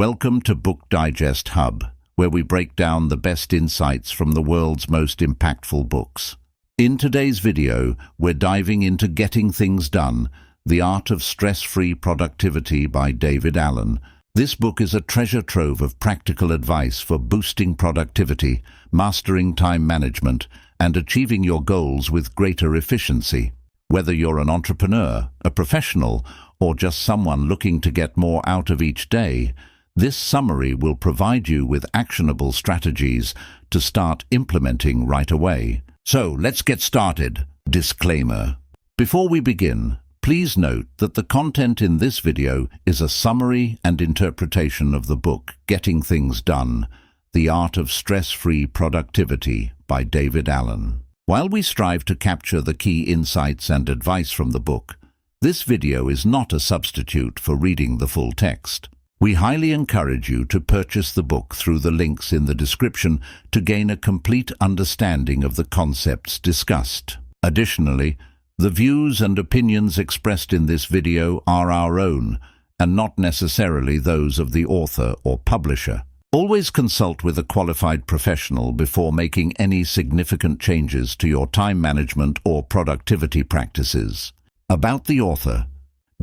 Welcome to Book Digest Hub, where we break down the best insights from the world's most impactful books. In today's video, we're diving into Getting Things Done, The Art of Stress-Free Productivity by David Allen. This book is a treasure trove of practical advice for boosting productivity, mastering time management, and achieving your goals with greater efficiency. Whether you're an entrepreneur, a professional, or just someone looking to get more out of each day, this summary will provide you with actionable strategies to start implementing right away. So, let's get started. Disclaimer. Before we begin, please note that the content in this video is a summary and interpretation of the book Getting Things Done, The Art of Stress-Free Productivity by David Allen. While we strive to capture the key insights and advice from the book, this video is not a substitute for reading the full text. We highly encourage you to purchase the book through the links in the description to gain a complete understanding of the concepts discussed. Additionally, the views and opinions expressed in this video are our own and not necessarily those of the author or publisher. Always consult with a qualified professional before making any significant changes to your time management or productivity practices. About the author.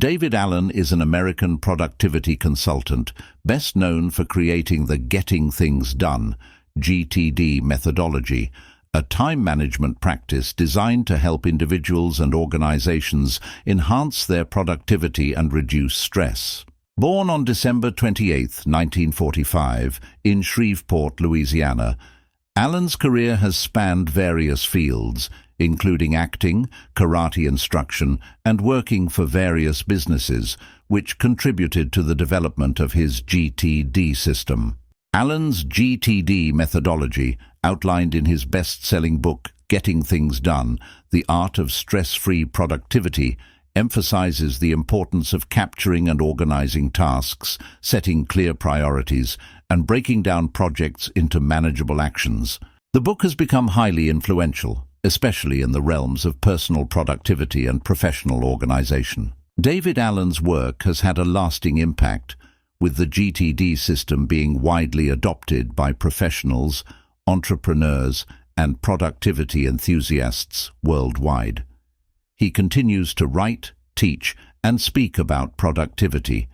David Allen is an American productivity consultant, best known for creating the Getting Things Done (GTD) methodology, a time management practice designed to help individuals and organizations enhance their productivity and reduce stress. Born on December 28, 1945, in Shreveport, Louisiana, Allen's career has spanned various fields, including acting, karate instruction, and working for various businesses, which contributed to the development of his GTD system. Allen's GTD methodology, outlined in his best-selling book Getting Things Done, The Art of Stress-Free Productivity, emphasizes the importance of capturing and organizing tasks, setting clear priorities, and breaking down projects into manageable actions. The book has become highly influential, especially in the realms of personal productivity and professional organization. David Allen's work has had a lasting impact, with the GTD system being widely adopted by professionals, entrepreneurs, and productivity enthusiasts worldwide. He continues to write, teach, and speak about productivity,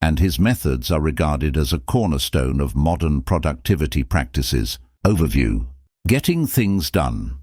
and his methods are regarded as a cornerstone of modern productivity practices. Overview. Getting Things Done.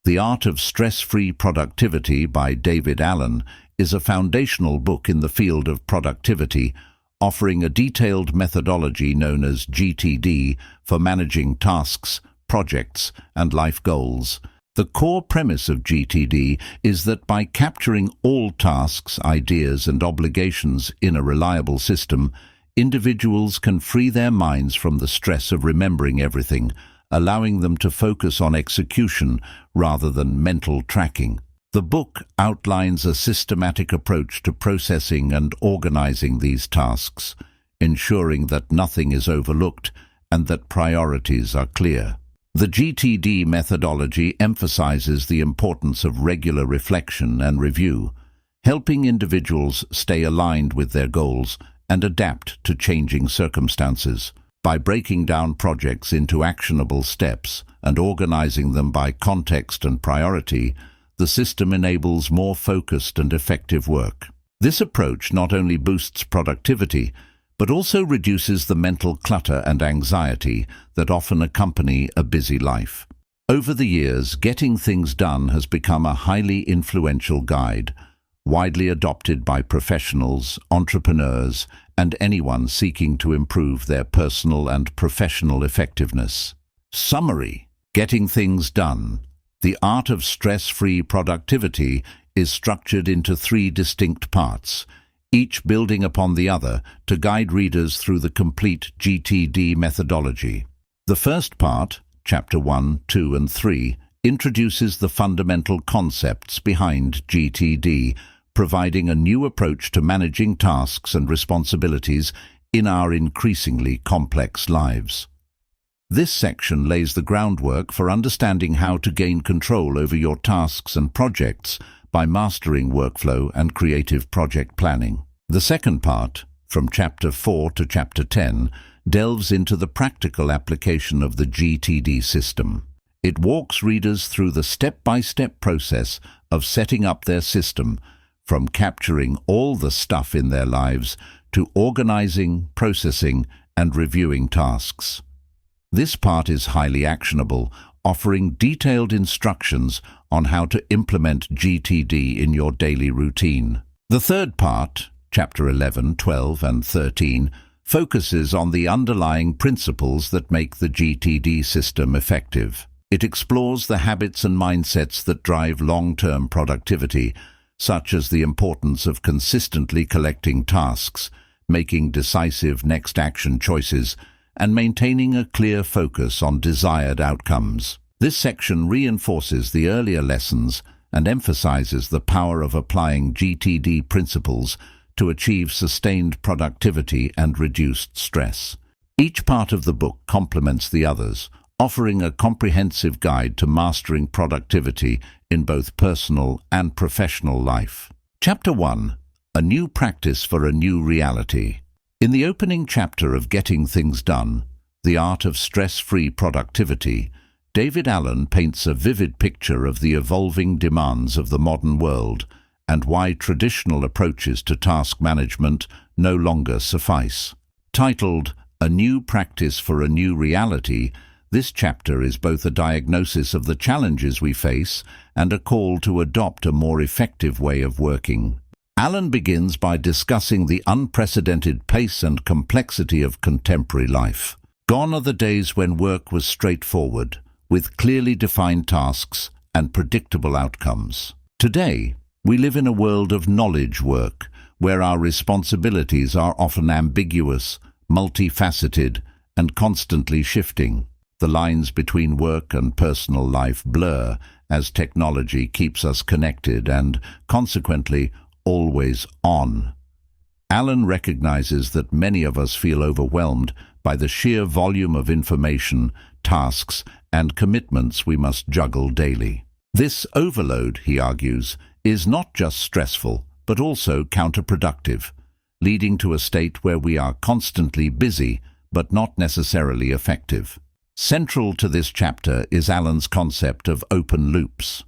The Art of Stress-Free Productivity by David Allen is a foundational book in the field of productivity, offering a detailed methodology known as GTD for managing tasks, projects, and life goals. The core premise of GTD is that by capturing all tasks, ideas, and obligations in a reliable system, individuals can free their minds from the stress of remembering everything, allowing them to focus on execution rather than mental tracking. The book outlines a systematic approach to processing and organizing these tasks, ensuring that nothing is overlooked and that priorities are clear. The GTD methodology emphasizes the importance of regular reflection and review, helping individuals stay aligned with their goals and adapt to changing circumstances. By breaking down projects into actionable steps and organizing them by context and priority, the system enables more focused and effective work. This approach not only boosts productivity, but also reduces the mental clutter and anxiety that often accompany a busy life. Over the years, Getting Things Done has become a highly influential guide, widely adopted by professionals, entrepreneurs, and anyone seeking to improve their personal and professional effectiveness. Summary. Getting Things Done. The Art of Stress-Free Productivity is structured into 3 distinct parts, each building upon the other to guide readers through the complete GTD methodology. The first part, Chapter 1, 2, and 3, introduces the fundamental concepts behind GTD, providing a new approach to managing tasks and responsibilities in our increasingly complex lives. This section lays the groundwork for understanding how to gain control over your tasks and projects by mastering workflow and creative project planning. The second part, from Chapter 4 to Chapter 10, delves into the practical application of the GTD system. It walks readers through the step-by-step process of setting up their system, from capturing all the stuff in their lives to organizing, processing, and reviewing tasks. This part is highly actionable, offering detailed instructions on how to implement GTD in your daily routine. The third part, Chapter 11, 12, and 13, focuses on the underlying principles that make the GTD system effective. It explores the habits and mindsets that drive long-term productivity, such as the importance of consistently collecting tasks, making decisive next action choices, and maintaining a clear focus on desired outcomes. This section reinforces the earlier lessons and emphasizes the power of applying GTD principles to achieve sustained productivity and reduced stress. Each part of the book complements the others, offering a comprehensive guide to mastering productivity in both personal and professional life. Chapter 1. A New Practice for a New Reality. In the opening chapter of Getting Things Done, The Art of Stress-Free Productivity, David Allen paints a vivid picture of the evolving demands of the modern world and why traditional approaches to task management no longer suffice. Titled, A New Practice for a New Reality, this chapter is both a diagnosis of the challenges we face and a call to adopt a more effective way of working. Allen begins by discussing the unprecedented pace and complexity of contemporary life. Gone are the days when work was straightforward, with clearly defined tasks and predictable outcomes. Today, we live in a world of knowledge work, where our responsibilities are often ambiguous, multifaceted, and constantly shifting. The lines between work and personal life blur as technology keeps us connected and, consequently, always on. Allen recognizes that many of us feel overwhelmed by the sheer volume of information, tasks, and commitments we must juggle daily. This overload, he argues, is not just stressful, but also counterproductive, leading to a state where we are constantly busy, but not necessarily effective. Central to this chapter is Allen's concept of open loops.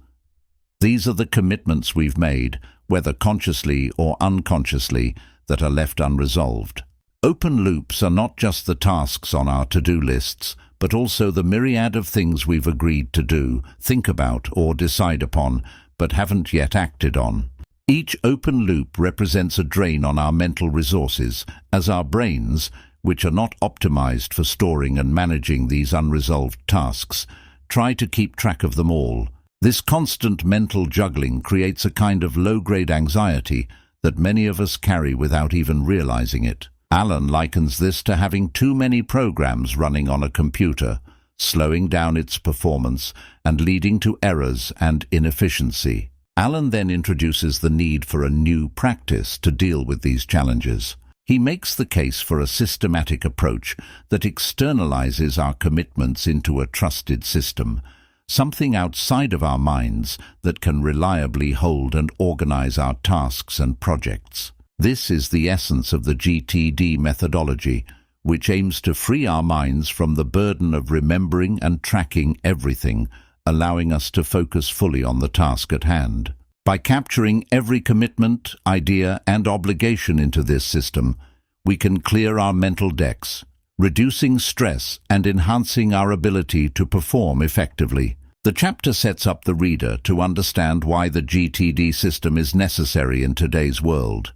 These are the commitments we've made, whether consciously or unconsciously, that are left unresolved. Open loops are not just the tasks on our to-do lists, but also the myriad of things we've agreed to do, think about, or decide upon, but haven't yet acted on. Each open loop represents a drain on our mental resources, as our brains, which are not optimized for storing and managing these unresolved tasks, try to keep track of them all. This constant mental juggling creates a kind of low-grade anxiety that many of us carry without even realizing it. Allen likens this to having too many programs running on a computer, slowing down its performance and leading to errors and inefficiency. Allen then introduces the need for a new practice to deal with these challenges. He makes the case for a systematic approach that externalizes our commitments into a trusted system, something outside of our minds that can reliably hold and organize our tasks and projects. This is the essence of the GTD methodology, which aims to free our minds from the burden of remembering and tracking everything, allowing us to focus fully on the task at hand. By capturing every commitment, idea, and obligation into this system, we can clear our mental decks, reducing stress and enhancing our ability to perform effectively. The chapter sets up the reader to understand why the GTD system is necessary in today's world.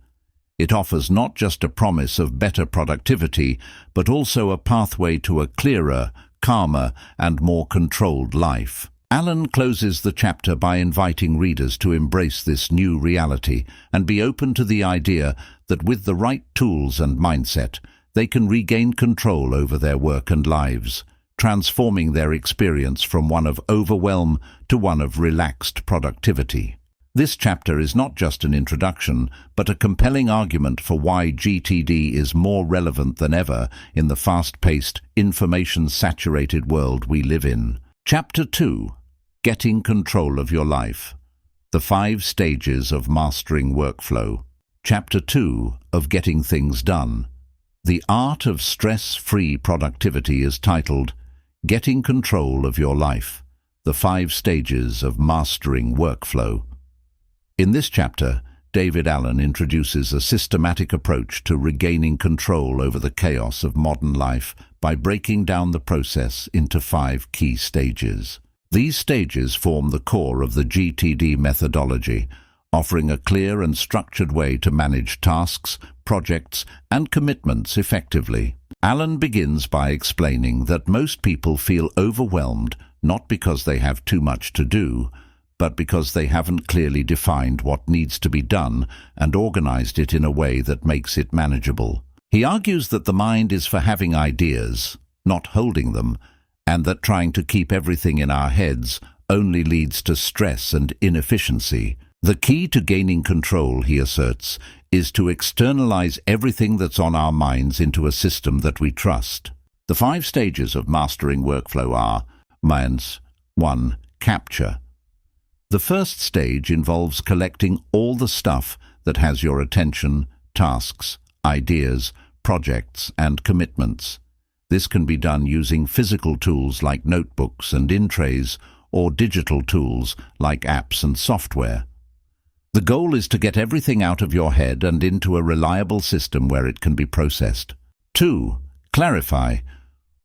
It offers not just a promise of better productivity, but also a pathway to a clearer, calmer, and more controlled life. Allen closes the chapter by inviting readers to embrace this new reality and be open to the idea that with the right tools and mindset, they can regain control over their work and lives, transforming their experience from one of overwhelm to one of relaxed productivity. This chapter is not just an introduction, but a compelling argument for why GTD is more relevant than ever in the fast-paced, information-saturated world we live in. Chapter 2. Getting Control of Your Life. The 5 Stages of Mastering Workflow. Chapter 2 of Getting Things Done. The Art of Stress-Free Productivity is titled Getting Control of Your Life, the 5 Stages of Mastering Workflow. In this chapter, David Allen introduces a systematic approach to regaining control over the chaos of modern life by breaking down the process into 5 key stages. These stages form the core of the GTD methodology, offering a clear and structured way to manage tasks, projects, and commitments effectively. Allen begins by explaining that most people feel overwhelmed not because they have too much to do, but because they haven't clearly defined what needs to be done and organized it in a way that makes it manageable. He argues that the mind is for having ideas, not holding them, and that trying to keep everything in our heads only leads to stress and inefficiency. The key to gaining control, he asserts, is to externalize everything that's on our minds into a system that we trust. The 5 stages of mastering workflow are: 1. Capture. The first stage involves collecting all the stuff that has your attention, tasks, ideas, projects, and commitments. This can be done using physical tools like notebooks and in-trays, or digital tools like apps and software. The goal is to get everything out of your head and into a reliable system where it can be processed. 2. Clarify.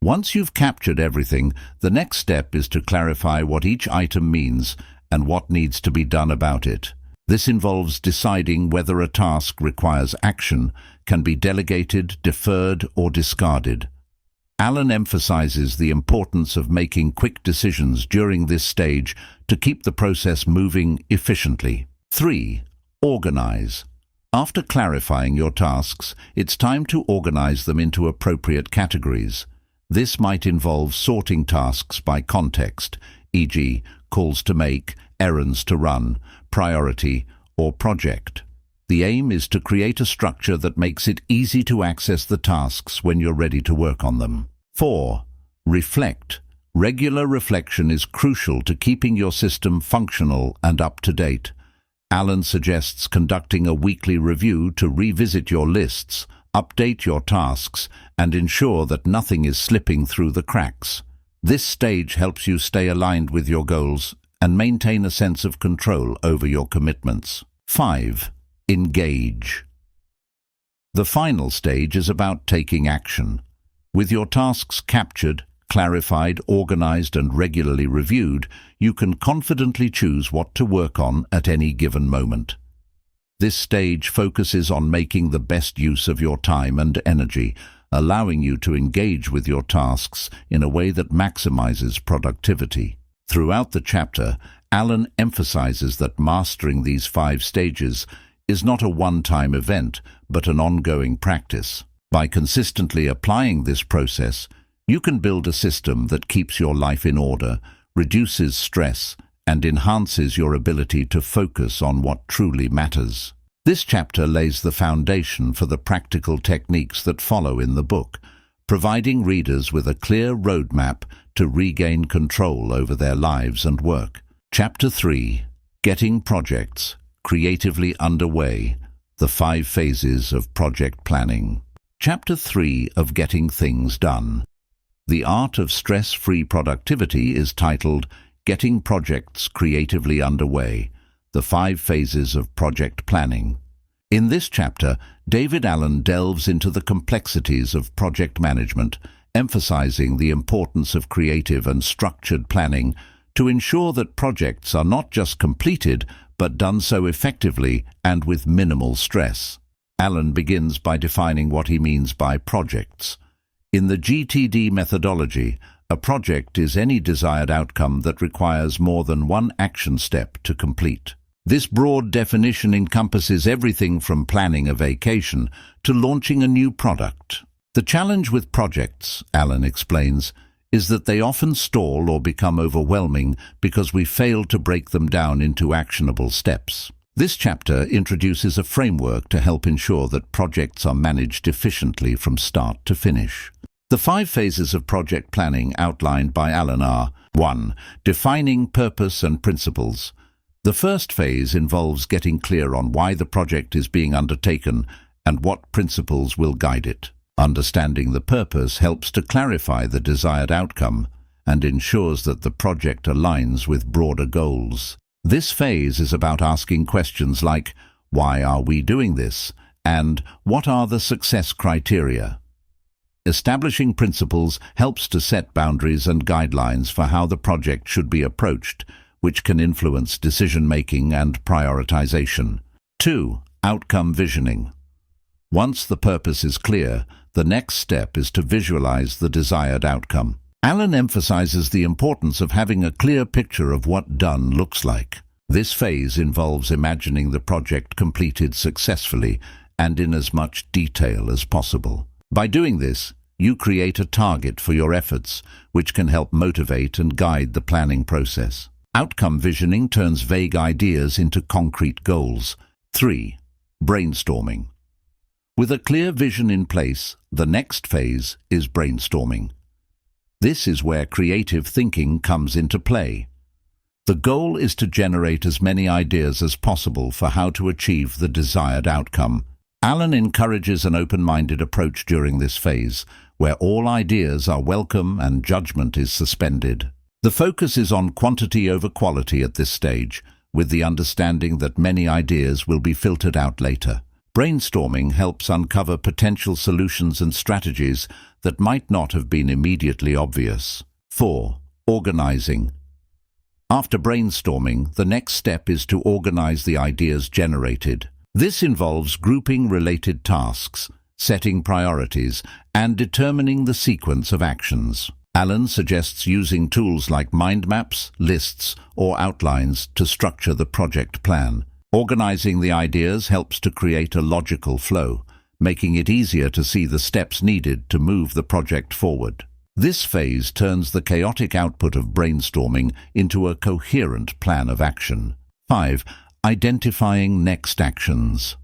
Once you've captured everything, the next step is to clarify what each item means and what needs to be done about it. This involves deciding whether a task requires action, can be delegated, deferred, or discarded. Allen emphasizes the importance of making quick decisions during this stage to keep the process moving efficiently. 3. Organize. After clarifying your tasks, it's time to organize them into appropriate categories. This might involve sorting tasks by context, e.g., calls to make, errands to run, priority, or project. The aim is to create a structure that makes it easy to access the tasks when you're ready to work on them. 4. Reflect. Regular reflection is crucial to keeping your system functional and up to date. Allen suggests conducting a weekly review to revisit your lists, update your tasks, and ensure that nothing is slipping through the cracks. This stage helps you stay aligned with your goals and maintain a sense of control over your commitments. 5. Engage. The final stage is about taking action. With your tasks captured, clarified, organized, and regularly reviewed, you can confidently choose what to work on at any given moment. This stage focuses on making the best use of your time and energy, allowing you to engage with your tasks in a way that maximizes productivity. Throughout the chapter, Allen emphasizes that mastering these 5 stages is not a one-time event, but an ongoing practice. By consistently applying this process, you can build a system that keeps your life in order, reduces stress, and enhances your ability to focus on what truly matters. This chapter lays the foundation for the practical techniques that follow in the book, providing readers with a clear roadmap to regain control over their lives and work. Chapter 3. Getting Projects Creatively Underway, the 5 Phases of Project Planning. Chapter 3 of Getting Things Done. The Art of Stress-Free Productivity is titled Getting Projects Creatively Underway, the 5 Phases of Project Planning. In this chapter, David Allen delves into the complexities of project management, emphasizing the importance of creative and structured planning to ensure that projects are not just completed, but done so effectively and with minimal stress. Allen begins by defining what he means by projects. In the GTD methodology, a project is any desired outcome that requires more than one action step to complete. This broad definition encompasses everything from planning a vacation to launching a new product. The challenge with projects, Allen explains, is that they often stall or become overwhelming because we fail to break them down into actionable steps. This chapter introduces a framework to help ensure that projects are managed efficiently from start to finish. The 5 phases of project planning outlined by Allen are: 1. Defining purpose and principles. The first phase involves getting clear on why the project is being undertaken and what principles will guide it. Understanding the purpose helps to clarify the desired outcome and ensures that the project aligns with broader goals. This phase is about asking questions like, why are we doing this? And what are the success criteria? Establishing principles helps to set boundaries and guidelines for how the project should be approached, which can influence decision-making and prioritization. 2. Outcome visioning. Once the purpose is clear, the next step is to visualize the desired outcome. Alan emphasizes the importance of having a clear picture of what done looks like. This phase involves imagining the project completed successfully and in as much detail as possible. By doing this, you create a target for your efforts, which can help motivate and guide the planning process. Outcome visioning turns vague ideas into concrete goals. 3. Brainstorming. With a clear vision in place, the next phase is brainstorming. This is where creative thinking comes into play. The goal is to generate as many ideas as possible for how to achieve the desired outcome. Alan encourages an open-minded approach during this phase, where all ideas are welcome and judgment is suspended. The focus is on quantity over quality at this stage, with the understanding that many ideas will be filtered out later. Brainstorming helps uncover potential solutions and strategies that might not have been immediately obvious. 4. Organizing. After brainstorming, the next step is to organize the ideas generated. This involves grouping related tasks, setting priorities, and determining the sequence of actions. Alan suggests using tools like mind maps, lists, or outlines to structure the project plan. Organizing the ideas helps to create a logical flow, making it easier to see the steps needed to move the project forward. This phase turns the chaotic output of brainstorming into a coherent plan of action. 5. Identifying next actions.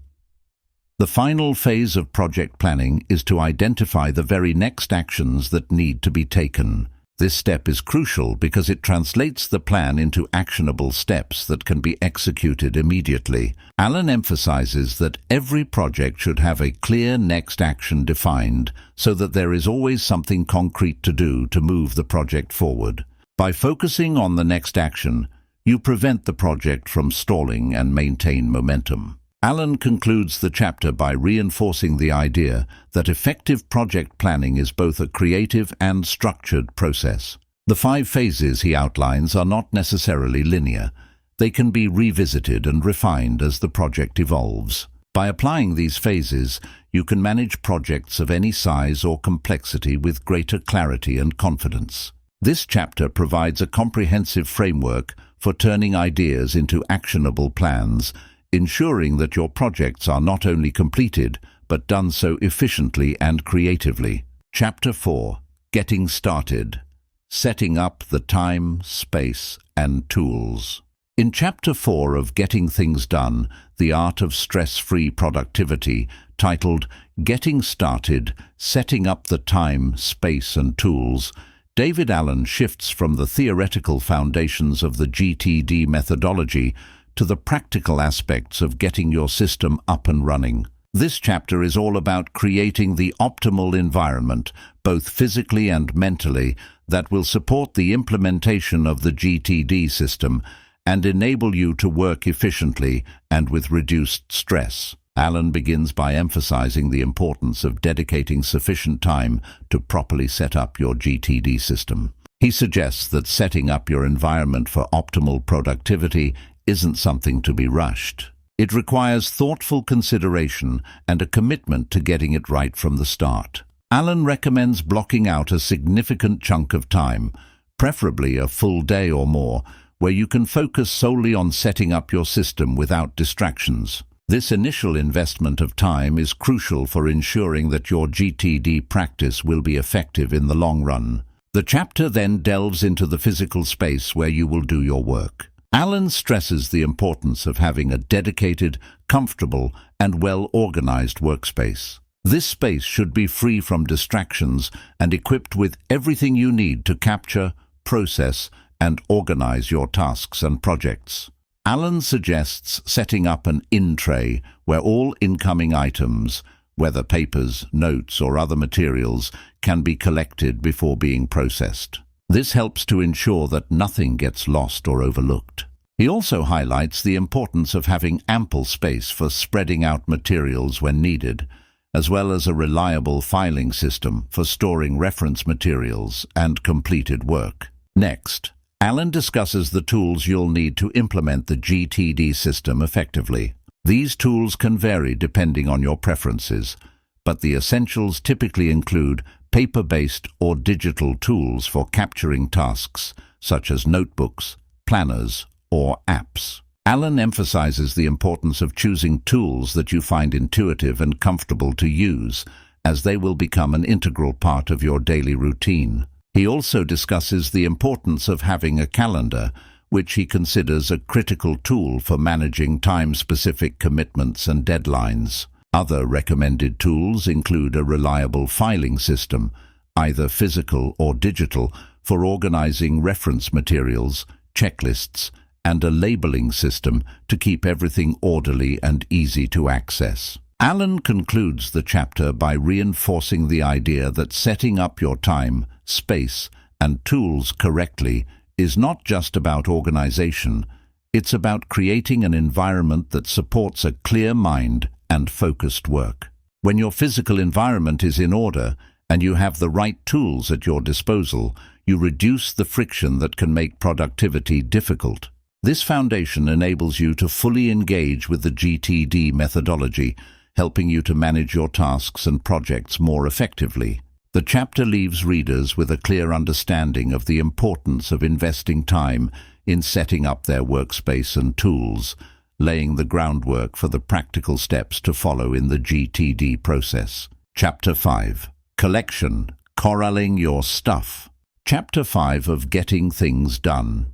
The final phase of project planning is to identify the very next actions that need to be taken. This step is crucial because it translates the plan into actionable steps that can be executed immediately. Alan emphasizes that every project should have a clear next action defined so that there is always something concrete to do to move the project forward. By focusing on the next action, you prevent the project from stalling and maintain momentum. Alan concludes the chapter by reinforcing the idea that effective project planning is both a creative and structured process. The 5 phases he outlines are not necessarily linear. They can be revisited and refined as the project evolves. By applying these phases, you can manage projects of any size or complexity with greater clarity and confidence. This chapter provides a comprehensive framework for turning ideas into actionable plans, ensuring that your projects are not only completed, but done so efficiently and creatively. Chapter 4. Getting Started. Setting up the time, space, and tools. In Chapter 4 of Getting Things Done, The Art of Stress-Free Productivity, titled Getting Started, Setting Up the Time, Space, and Tools, David Allen shifts from the theoretical foundations of the GTD methodology to the practical aspects of getting your system up and running. This chapter is all about creating the optimal environment, both physically and mentally, that will support the implementation of the GTD system and enable you to work efficiently and with reduced stress. Alan begins by emphasizing the importance of dedicating sufficient time to properly set up your GTD system. He suggests that setting up your environment for optimal productivity isn't something to be rushed. It requires thoughtful consideration and a commitment to getting it right from the start. Alan recommends blocking out a significant chunk of time, preferably a full day or more, where you can focus solely on setting up your system without distractions. This initial investment of time is crucial for ensuring that your GTD practice will be effective in the long run. The chapter then delves into the physical space where you will do your work. Alan stresses the importance of having a dedicated, comfortable, and well-organized workspace. This space should be free from distractions and equipped with everything you need to capture, process, and organize your tasks and projects. Alan suggests setting up an in tray where all incoming items, whether papers, notes or other materials, can be collected before being processed. This helps to ensure that nothing gets lost or overlooked. He also highlights the importance of having ample space for spreading out materials when needed, as well as a reliable filing system for storing reference materials and completed work. Next, Alan discusses the tools you'll need to implement the GTD system effectively. These tools can vary depending on your preferences, but the essentials typically include paper-based or digital tools for capturing tasks, such as notebooks, planners, or apps. Alan emphasizes the importance of choosing tools that you find intuitive and comfortable to use, as they will become an integral part of your daily routine. He also discusses the importance of having a calendar, which he considers a critical tool for managing time-specific commitments and deadlines. Other recommended tools include a reliable filing system, either physical or digital, for organizing reference materials, checklists, and a labeling system to keep everything orderly and easy to access. Alan concludes the chapter by reinforcing the idea that setting up your time, space, and tools correctly is not just about organization, it's about creating an environment that supports a clear mind and focused work. When your physical environment is in order and you have the right tools at your disposal, you reduce the friction that can make productivity difficult. This foundation enables you to fully engage with the GTD methodology, helping you to manage your tasks and projects more effectively. The chapter leaves readers with a clear understanding of the importance of investing time in setting up their workspace and tools, laying the groundwork for the practical steps to follow in the GTD process. Chapter 5. Collection: Corralling Your Stuff. Chapter 5 of Getting Things Done.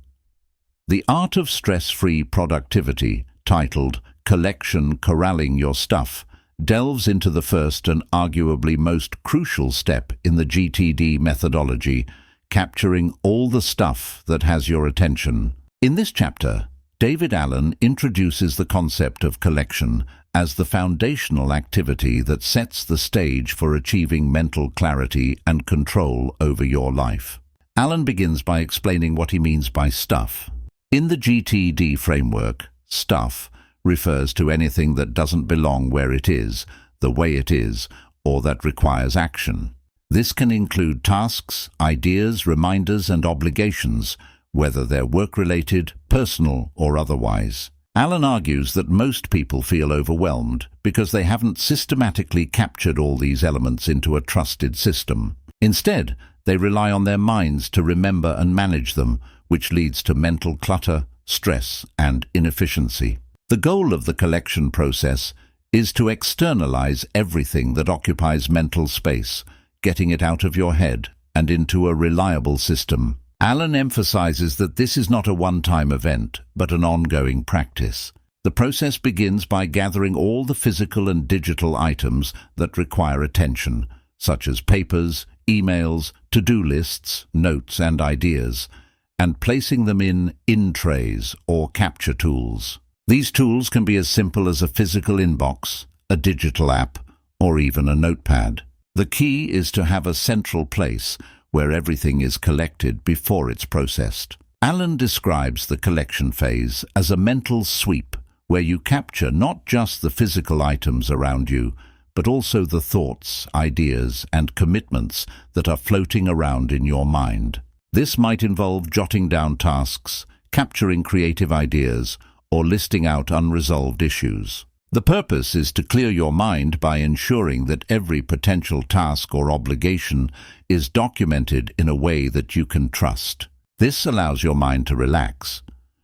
The Art of Stress-Free Productivity, titled Collection: Corralling Your Stuff, delves into the first and arguably most crucial step in the GTD methodology, capturing all the stuff that has your attention. In this chapter, David Allen introduces the concept of collection as the foundational activity that sets the stage for achieving mental clarity and control over your life. Allen begins by explaining what he means by stuff. In the GTD framework, stuff refers to anything that doesn't belong where it is, the way it is, or that requires action. This can include tasks, ideas, reminders, and obligations, whether they're work-related, personal, or otherwise. Allen argues that most people feel overwhelmed because they haven't systematically captured all these elements into a trusted system. Instead, they rely on their minds to remember and manage them, which leads to mental clutter, stress, and inefficiency. The goal of the collection process is to externalize everything that occupies mental space, getting it out of your head and into a reliable system. Allen emphasizes that this is not a one-time event, but an ongoing practice. The process begins by gathering all the physical and digital items that require attention, such as papers, emails, to-do lists, notes, and ideas, and placing them in trays or capture tools. These tools can be as simple as a physical inbox, a digital app, or even a notepad. The key is to have a central place where everything is collected before it's processed. Allen describes the collection phase as a mental sweep where you capture not just the physical items around you, but also the thoughts, ideas, and commitments that are floating around in your mind. This might involve jotting down tasks, capturing creative ideas, or listing out unresolved issues. The purpose is to clear your mind by ensuring that every potential task or obligation is documented in a way that you can trust. This allows your mind to relax,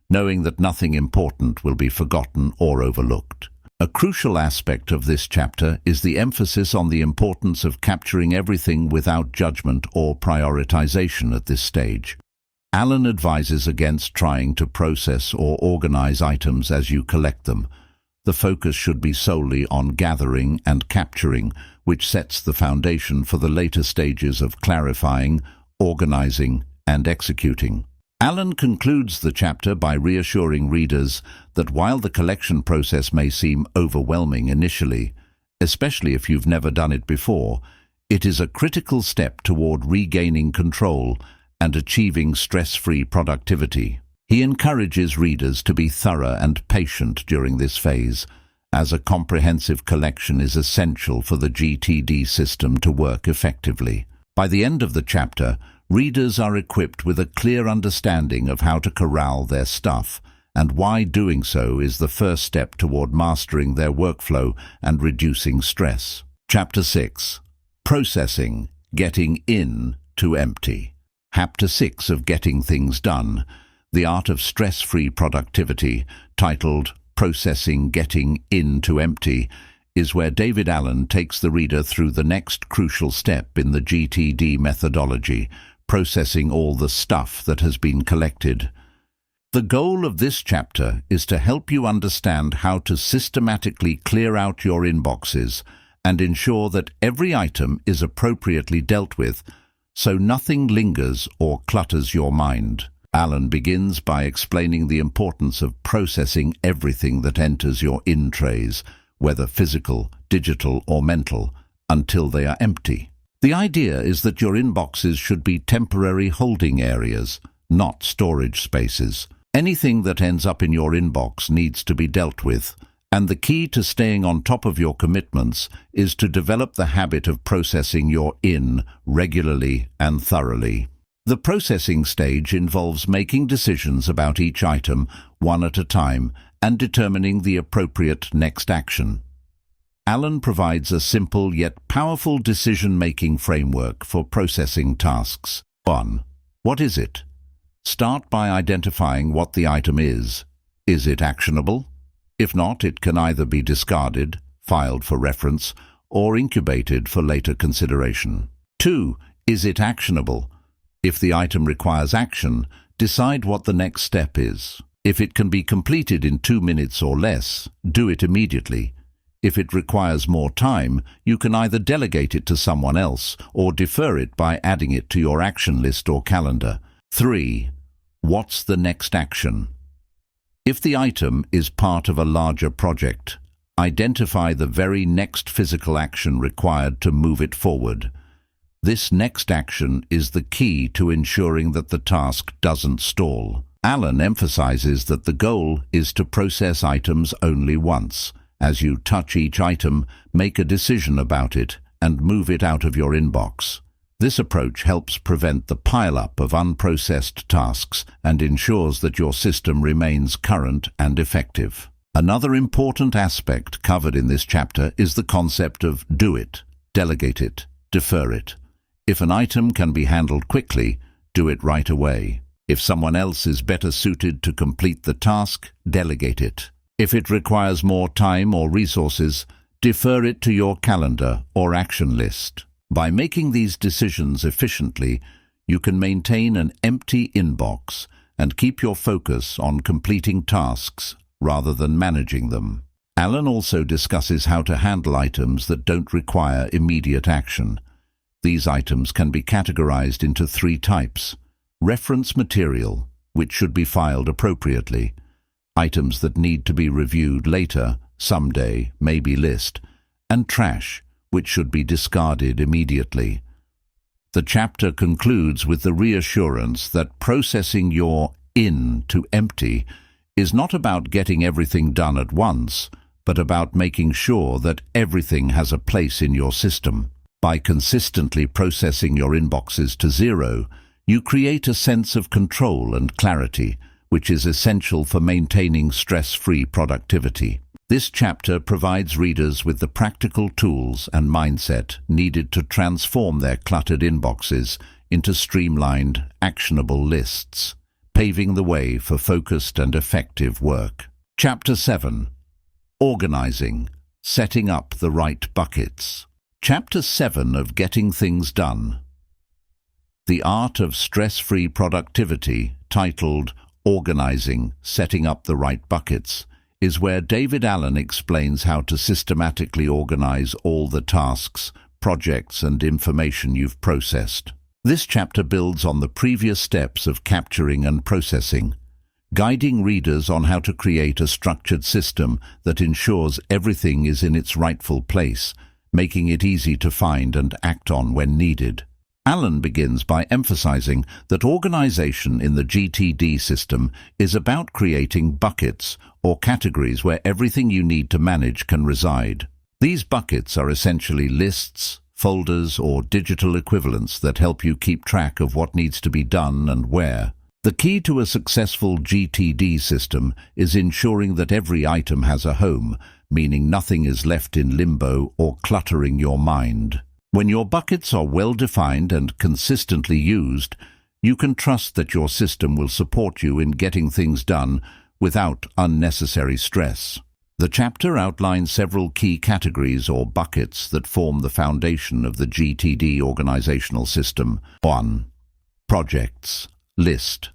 knowing that nothing important will be forgotten or overlooked. A crucial aspect of this chapter is the emphasis on the importance of capturing everything without judgment or prioritization at this stage. Allen advises against trying to process or organize items as you collect them. The focus should be solely on gathering and capturing, which sets the foundation for the later stages of clarifying, organizing, and executing. Alan concludes the chapter by reassuring readers that while the collection process may seem overwhelming initially, especially if you've never done it before, it is a critical step toward regaining control and achieving stress-free productivity. He encourages readers to be thorough and patient during this phase, as a comprehensive collection is essential for the GTD system to work effectively. By the end of the chapter, readers are equipped with a clear understanding of how to corral their stuff, and why doing so is the first step toward mastering their workflow and reducing stress. Chapter 6. Processing, Getting In to Empty. Chapter 6 of Getting Things Done, The Art of Stress-Free Productivity, titled Processing, Getting In to Empty, is where David Allen takes the reader through the next crucial step in the GTD methodology, processing all the stuff that has been collected. The goal of this chapter is to help you understand how to systematically clear out your inboxes and ensure that every item is appropriately dealt with, so nothing lingers or clutters your mind. Allen begins by explaining the importance of processing everything that enters your in trays, whether physical, digital, or mental, until they are empty. The idea is that your inboxes should be temporary holding areas, not storage spaces. Anything that ends up in your inbox needs to be dealt with, and the key to staying on top of your commitments is to develop the habit of processing your in regularly and thoroughly. The processing stage involves making decisions about each item one at a time and determining the appropriate next action. Allen provides a simple yet powerful decision-making framework for processing tasks. 1. What is it? Start by identifying what the item is. Is it actionable? If not, it can either be discarded, filed for reference, or incubated for later consideration. 2. Is it actionable? If the item requires action, decide what the next step is. If it can be completed in 2 minutes or less, do it immediately. If it requires more time, you can either delegate it to someone else or defer it by adding it to your action list or calendar. 3. What's the next action? If the item is part of a larger project, identify the very next physical action required to move it forward. This next action is the key to ensuring that the task doesn't stall. Allen emphasizes that the goal is to process items only once. As you touch each item, make a decision about it and move it out of your inbox. This approach helps prevent the pile-up of unprocessed tasks and ensures that your system remains current and effective. Another important aspect covered in this chapter is the concept of do it, delegate it, defer it. If an item can be handled quickly, do it right away. If someone else is better suited to complete the task, delegate it. If it requires more time or resources, defer it to your calendar or action list. By making these decisions efficiently, you can maintain an empty inbox and keep your focus on completing tasks rather than managing them. Allen also discusses how to handle items that don't require immediate action. These items can be categorized into 3 types: reference material, which should be filed appropriately; items that need to be reviewed later, someday, maybe list; and trash, which should be discarded immediately. The chapter concludes with the reassurance that processing your in to empty is not about getting everything done at once, but about making sure that everything has a place in your system. By consistently processing your inboxes to 0, you create a sense of control and clarity, which is essential for maintaining stress-free productivity. This chapter provides readers with the practical tools and mindset needed to transform their cluttered inboxes into streamlined, actionable lists, paving the way for focused and effective work. Chapter 7. Organizing, Setting Up the Right Buckets. Chapter 7 of Getting Things Done. The Art of Stress-Free Productivity, titled Organizing, Setting Up the Right Buckets, is where David Allen explains how to systematically organize all the tasks, projects, and information you've processed. This chapter builds on the previous steps of capturing and processing, guiding readers on how to create a structured system that ensures everything is in its rightful place, making it easy to find and act on when needed. Alan begins by emphasizing that organization in the GTD system is about creating buckets or categories where everything you need to manage can reside. These buckets are essentially lists, folders, or digital equivalents that help you keep track of what needs to be done and where. The key to a successful GTD system is ensuring that every item has a home, meaning nothing is left in limbo or cluttering your mind. When your buckets are well-defined and consistently used, you can trust that your system will support you in getting things done without unnecessary stress. The chapter outlines several key categories or buckets that form the foundation of the GTD organizational system. 1. Projects. List.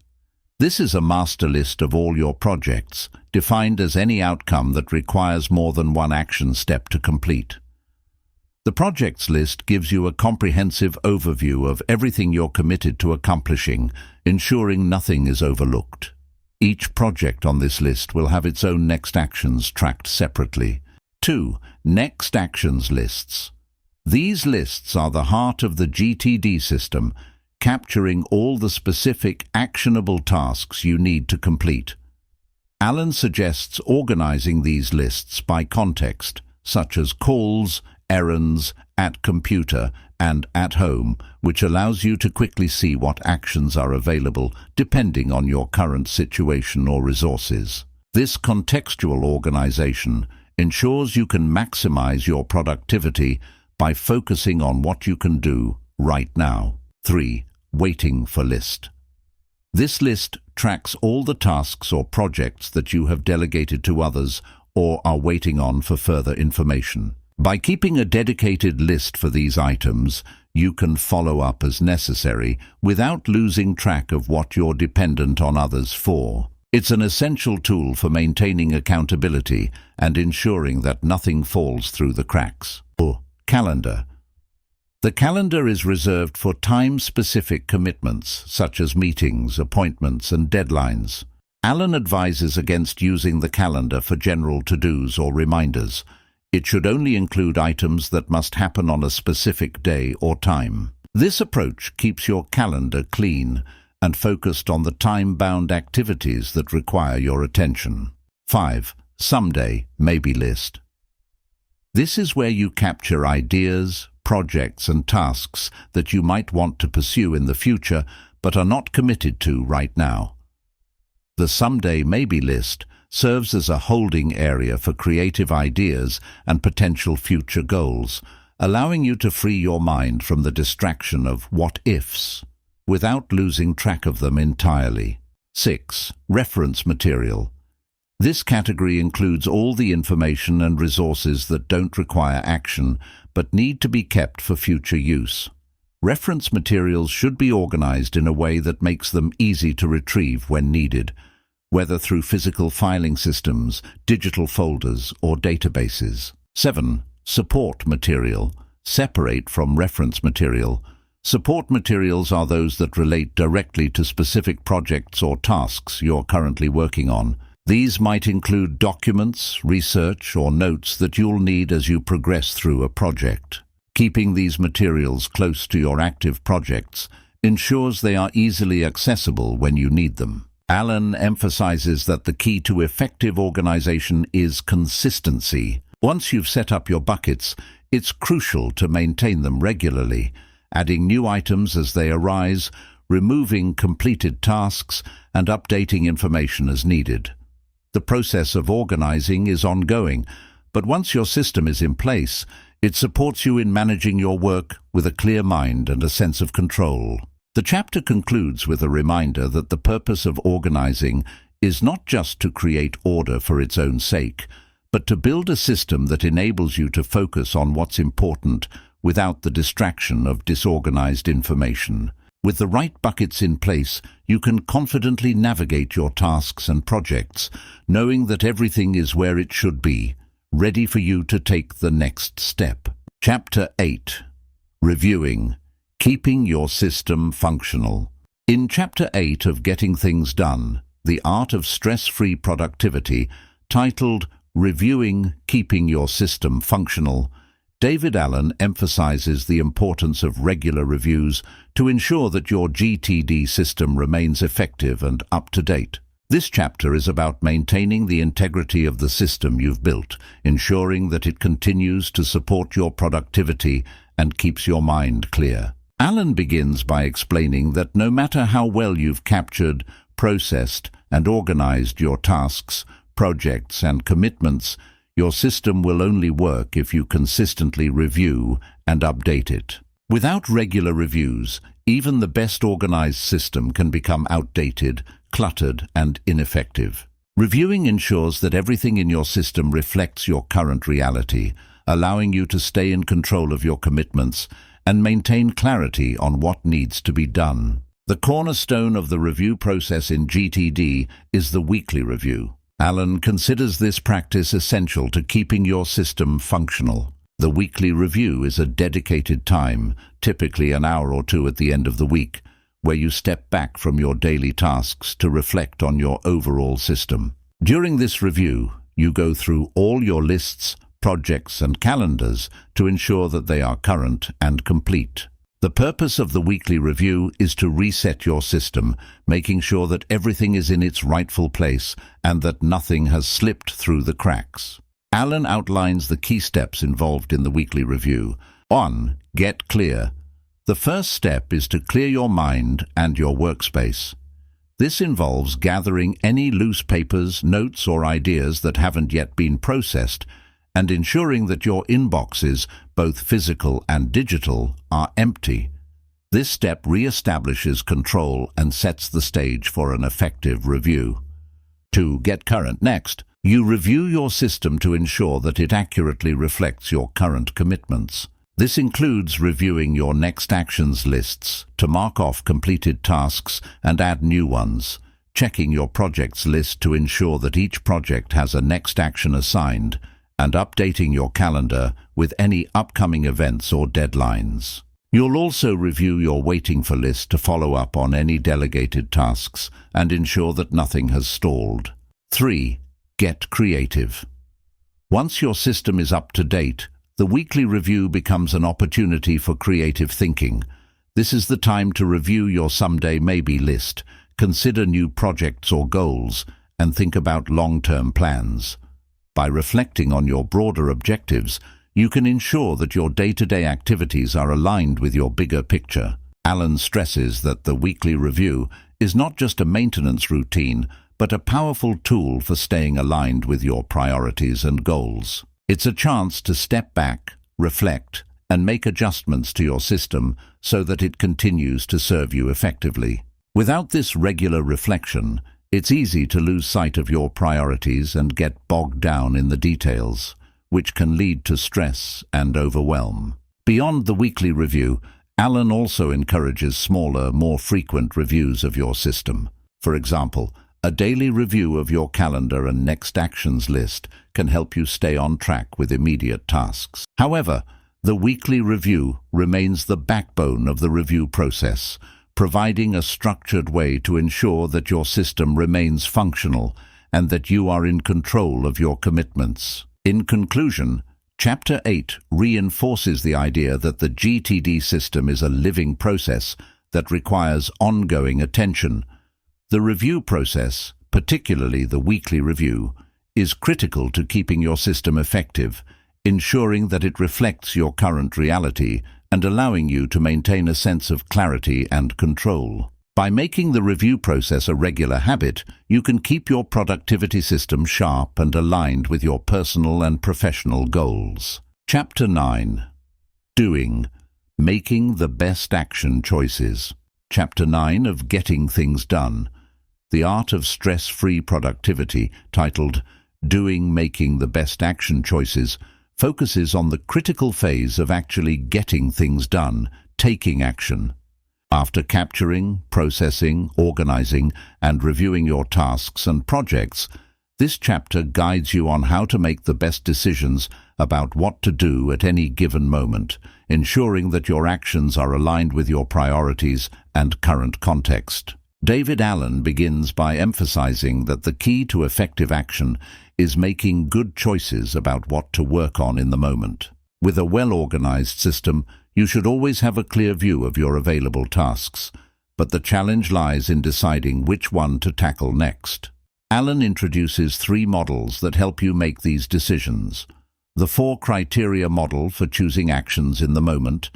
This is a master list of all your projects, defined as any outcome that requires more than one action step to complete. The projects list gives you a comprehensive overview of everything you're committed to accomplishing, ensuring nothing is overlooked. Each project on this list will have its own next actions tracked separately. 2. Next actions lists. These lists are the heart of the GTD system, capturing all the specific, actionable tasks you need to complete. Alan suggests organizing these lists by context, such as calls, errands, at computer, and at home, which allows you to quickly see what actions are available depending on your current situation or resources. This contextual organization ensures you can maximize your productivity by focusing on what you can do right now. 3. Waiting for list. This list tracks all the tasks or projects that you have delegated to others or are waiting on for further information. By keeping a dedicated list for these items, you can follow up as necessary without losing track of what you're dependent on others for. It's an essential tool for maintaining accountability and ensuring that nothing falls through the cracks. Calendar. The calendar is reserved for time-specific commitments, such as meetings, appointments, and deadlines. Alan advises against using the calendar for general to-dos or reminders. It should only include items that must happen on a specific day or time. This approach keeps your calendar clean and focused on the time-bound activities that require your attention. 5. Someday, maybe list. This is where you capture ideas, projects, and tasks that you might want to pursue in the future but are not committed to right now. The someday maybe list serves as a holding area for creative ideas and potential future goals, allowing you to free your mind from the distraction of what-ifs without losing track of them entirely. 6. Reference material. This category includes all the information and resources that don't require action but need to be kept for future use. Reference materials should be organized in a way that makes them easy to retrieve when needed, whether through physical filing systems, digital folders, or databases. 7. Support material. Separate from reference material. Support materials are those that relate directly to specific projects or tasks you're currently working on. These might include documents, research, or notes that you'll need as you progress through a project. Keeping these materials close to your active projects ensures they are easily accessible when you need them. Alan emphasizes that the key to effective organization is consistency. Once you've set up your buckets, it's crucial to maintain them regularly, adding new items as they arise, removing completed tasks, and updating information as needed. The process of organizing is ongoing, but once your system is in place, it supports you in managing your work with a clear mind and a sense of control. The chapter concludes with a reminder that the purpose of organizing is not just to create order for its own sake, but to build a system that enables you to focus on what's important without the distraction of disorganized information. With the right buckets in place, you can confidently navigate your tasks and projects, knowing that everything is where it should be, ready for you to take the next step. Chapter 8. Reviewing. Keeping your system functional. In Chapter 8 of Getting Things Done, The Art of Stress-Free Productivity, titled Reviewing Keeping Your System Functional, David Allen emphasizes the importance of regular reviews to ensure that your GTD system remains effective and up-to-date. This chapter is about maintaining the integrity of the system you've built, ensuring that it continues to support your productivity and keeps your mind clear. Allen begins by explaining that no matter how well you've captured, processed, and organized your tasks, projects, and commitments, your system will only work if you consistently review and update it. Without regular reviews, even the best organized system can become outdated, cluttered, and ineffective. Reviewing ensures that everything in your system reflects your current reality, allowing you to stay in control of your commitments and maintain clarity on what needs to be done. The cornerstone of the review process in GTD is the weekly review. Allen considers this practice essential to keeping your system functional. The weekly review is a dedicated time, typically an hour or two at the end of the week, where you step back from your daily tasks to reflect on your overall system. During this review, you go through all your lists, projects, and calendars to ensure that they are current and complete. The purpose of the weekly review is to reset your system, making sure that everything is in its rightful place and that nothing has slipped through the cracks. Allen outlines the key steps involved in the weekly review. 1. Get clear. The first step is to clear your mind and your workspace. This involves gathering any loose papers, notes, or ideas that haven't yet been processed, and ensuring that your inboxes, both physical and digital, are empty. This step re-establishes control and sets the stage for an effective review. 2. Get current. Next, you review your system to ensure that it accurately reflects your current commitments. This includes reviewing your next actions lists to mark off completed tasks and add new ones, checking your projects list to ensure that each project has a next action assigned, and updating your calendar with any upcoming events or deadlines. You'll also review your waiting for list to follow up on any delegated tasks and ensure that nothing has stalled. 3. Get creative. Once your system is up to date, the weekly review becomes an opportunity for creative thinking. This is the time to review your someday maybe list, consider new projects or goals, and think about long-term plans. By reflecting on your broader objectives, you can ensure that your day-to-day activities are aligned with your bigger picture. Allen stresses that the weekly review is not just a maintenance routine, but a powerful tool for staying aligned with your priorities and goals. It's a chance to step back, reflect, and make adjustments to your system so that it continues to serve you effectively. Without this regular reflection, it's easy to lose sight of your priorities and get bogged down in the details, which can lead to stress and overwhelm. Beyond the weekly review, Allen also encourages smaller, more frequent reviews of your system. For example, a daily review of your calendar and next actions list can help you stay on track with immediate tasks. However, the weekly review remains the backbone of the review process, providing a structured way to ensure that your system remains functional and that you are in control of your commitments. In conclusion, Chapter 8 reinforces the idea that the GTD system is a living process that requires ongoing attention. The review process, particularly the weekly review, is critical to keeping your system effective, ensuring that it reflects your current reality and allowing you to maintain a sense of clarity and control. By making the review process a regular habit, you can keep your productivity system sharp and aligned with your personal and professional goals. Chapter 9. Doing. Making the best action choices. Chapter 9 of Getting Things Done. The Art of Stress-Free Productivity, titled Making the Best Action Choices, focuses on the critical phase of actually getting things done, taking action. After capturing, processing, organizing, and reviewing your tasks and projects, this chapter guides you on how to make the best decisions about what to do at any given moment, ensuring that your actions are aligned with your priorities and current context. David Allen begins by emphasizing that the key to effective action is making good choices about what to work on in the moment. With a well-organized system, you should always have a clear view of your available tasks, but the challenge lies in deciding which one to tackle next. Allen introduces 3 models that help you make these decisions: the 4-criteria model for choosing actions in the moment,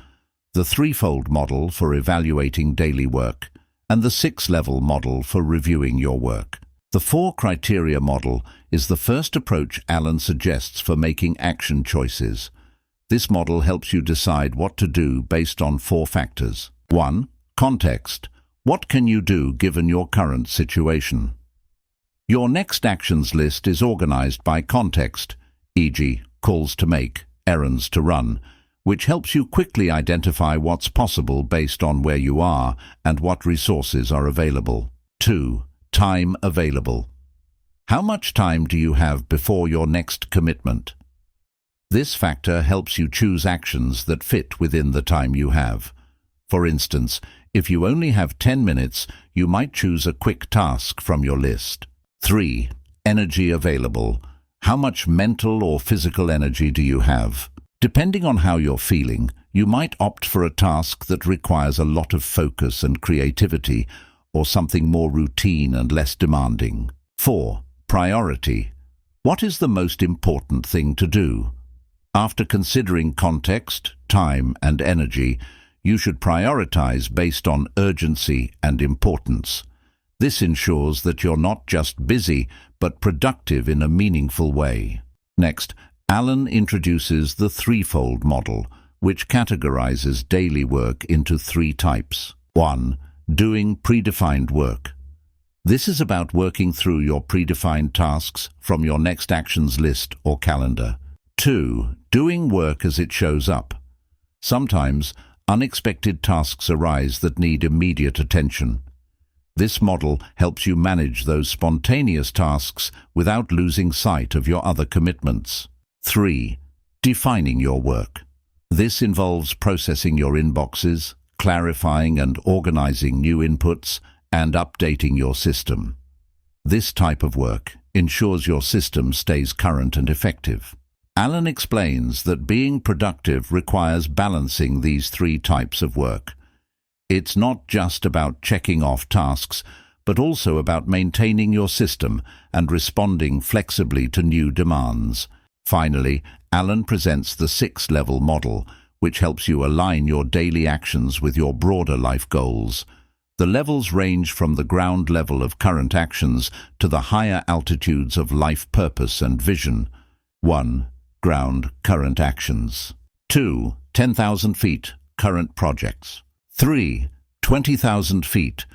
the 3-fold model for evaluating daily work, and the 6-level model for reviewing your work. The 4-criteria model is the first approach Allen suggests for making action choices. This model helps you decide what to do based on 4 factors. 1. Context. What can you do given your current situation? Your next actions list is organized by context, e.g., calls to make, errands to run, which helps you quickly identify what's possible based on where you are and what resources are available. 2. Time available. How much time do you have before your next commitment? This factor helps you choose actions that fit within the time you have. For instance, if you only have 10 minutes, you might choose a quick task from your list. 3. Energy available. How much mental or physical energy do you have? Depending on how you're feeling, you might opt for a task that requires a lot of focus and creativity, or something more routine and less demanding. 4. Priority. What is the most important thing to do? After considering context, time, and energy, you should prioritize based on urgency and importance. This ensures that you're not just busy, but productive in a meaningful way. Next, Allen introduces the 3-fold model, which categorizes daily work into 3 types. 1. Doing predefined work. This is about working through your predefined tasks from your next actions list or calendar. 2. Doing work as it shows up. Sometimes, unexpected tasks arise that need immediate attention. This model helps you manage those spontaneous tasks without losing sight of your other commitments. 3. Defining your work. This involves processing your inboxes, clarifying and organizing new inputs, and updating your system. This type of work ensures your system stays current and effective. Allen explains that being productive requires balancing these 3 types of work. It's not just about checking off tasks, but also about maintaining your system and responding flexibly to new demands. Finally, Allen presents the 6-level model, which helps you align your daily actions with your broader life goals. The levels range from the ground level of current actions to the higher altitudes of life purpose and vision. 1. Ground current actions. 2. 10,000 feet current projects. 3. 20,000 feet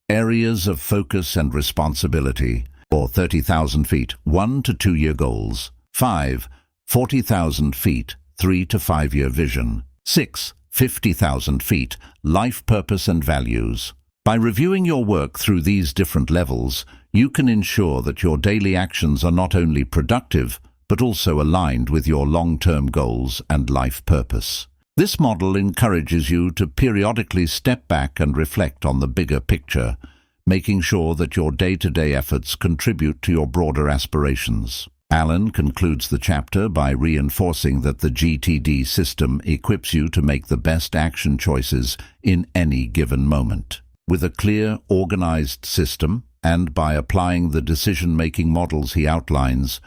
areas of focus and responsibility, or 30,000 feet 1 to 2 year goals. 5. 40,000 feet 3 to 5 year vision. 6. 50,000 feet life purpose and values. By reviewing your work through these different levels, you can ensure that your daily actions are not only productive, but also aligned with your long-term goals and life purpose. This model encourages you to periodically step back and reflect on the bigger picture, making sure that your day-to-day efforts contribute to your broader aspirations. Allen concludes the chapter by reinforcing that the GTD system equips you to make the best action choices in any given moment. With a clear, organized system, and by applying the decision-making models he outlines,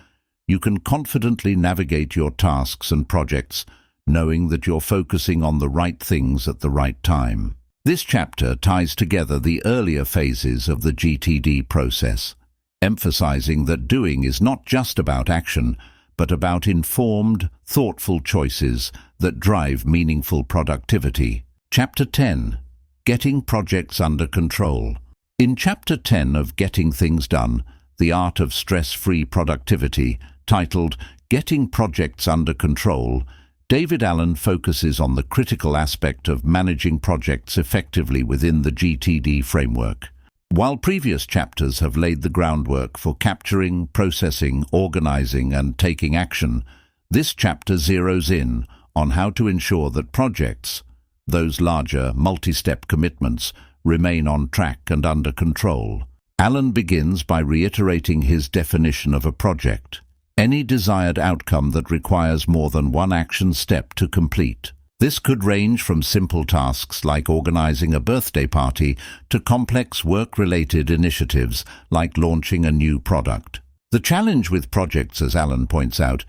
you can confidently navigate your tasks and projects, knowing that you're focusing on the right things at the right time. This chapter ties together the earlier phases of the GTD process, emphasizing that doing is not just about action, but about informed, thoughtful choices that drive meaningful productivity. Chapter 10. Getting Projects Under Control. In Chapter 10 of Getting Things Done, The Art of Stress-Free Productivity, titled Getting Projects Under Control, David Allen focuses on the critical aspect of managing projects effectively within the GTD framework. While previous chapters have laid the groundwork for capturing, processing, organizing, and taking action, this chapter zeroes in on how to ensure that projects, those larger, multi-step commitments, remain on track and under control. Alan begins by reiterating his definition of a project: any desired outcome that requires more than one action step to complete. This could range from simple tasks like organizing a birthday party to complex work-related initiatives like launching a new product. The challenge with projects, as Alan points out,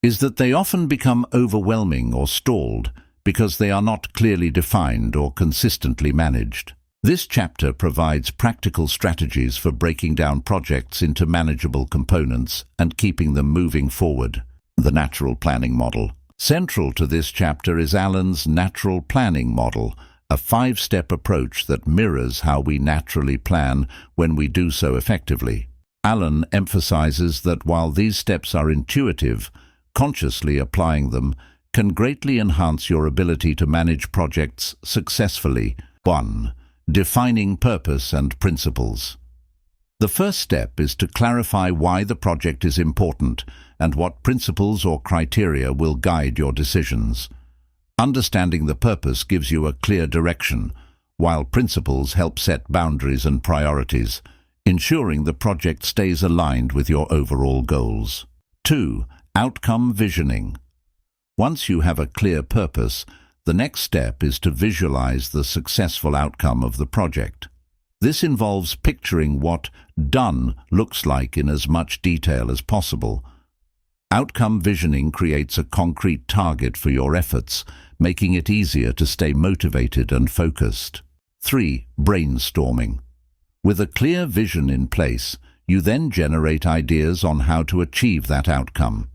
is that they often become overwhelming or stalled because they are not clearly defined or consistently managed. This chapter provides practical strategies for breaking down projects into manageable components and keeping them moving forward. The natural planning model. Central to this chapter is Alan's natural planning model, a 5-step approach that mirrors how we naturally plan when we do so effectively. Alan emphasizes that while these steps are intuitive, consciously applying them can greatly enhance your ability to manage projects successfully. 1. Defining purpose and principles. The first step is to clarify why the project is important and what principles or criteria will guide your decisions. Understanding the purpose gives you a clear direction, while principles help set boundaries and priorities, ensuring the project stays aligned with your overall goals. 2. Outcome visioning. Once you have a clear purpose, the next step is to visualize the successful outcome of the project. This involves picturing what done looks like in as much detail as possible. Outcome visioning creates a concrete target for your efforts, making it easier to stay motivated and focused. 3. Brainstorming. With a clear vision in place, you then generate ideas on how to achieve that outcome.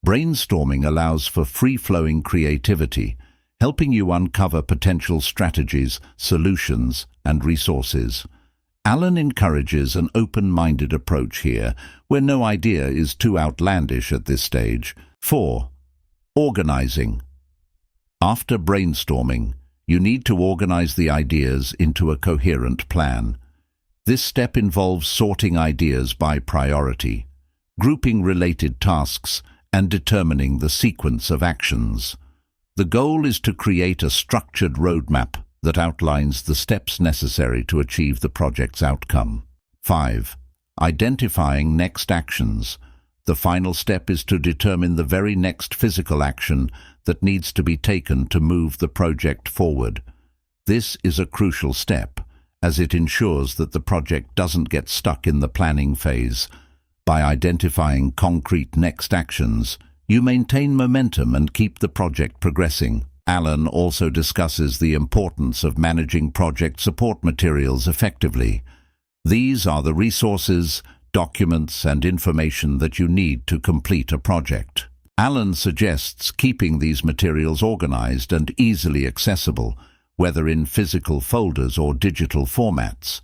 Brainstorming allows for free-flowing creativity, helping you uncover potential strategies, solutions, and resources. Alan encourages an open-minded approach here, where no idea is too outlandish at this stage. 4. Organizing. After brainstorming, you need to organize the ideas into a coherent plan. This step involves sorting ideas by priority, grouping related tasks, and determining the sequence of actions. The goal is to create a structured roadmap that outlines the steps necessary to achieve the project's outcome. 5. Identifying next actions. The final step is to determine the very next physical action that needs to be taken to move the project forward. This is a crucial step, as it ensures that the project doesn't get stuck in the planning phase. By identifying concrete next actions, you maintain momentum and keep the project progressing. Alan also discusses the importance of managing project support materials effectively. These are the resources, documents, and information that you need to complete a project. Alan suggests keeping these materials organized and easily accessible, whether in physical folders or digital formats.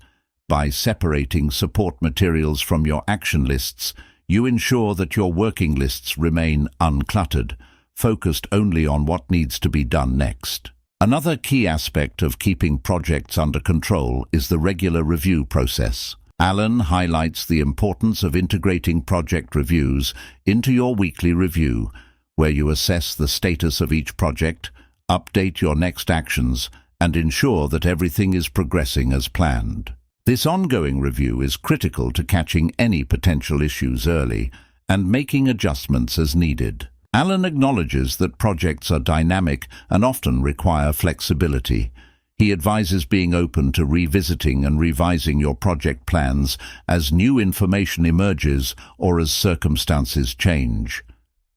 By separating support materials from your action lists, you ensure that your working lists remain uncluttered, focused only on what needs to be done next. Another key aspect of keeping projects under control is the regular review process. Alan highlights the importance of integrating project reviews into your weekly review, where you assess the status of each project, update your next actions, and ensure that everything is progressing as planned. This ongoing review is critical to catching any potential issues early and making adjustments as needed. Alan acknowledges that projects are dynamic and often require flexibility. He advises being open to revisiting and revising your project plans as new information emerges or as circumstances change.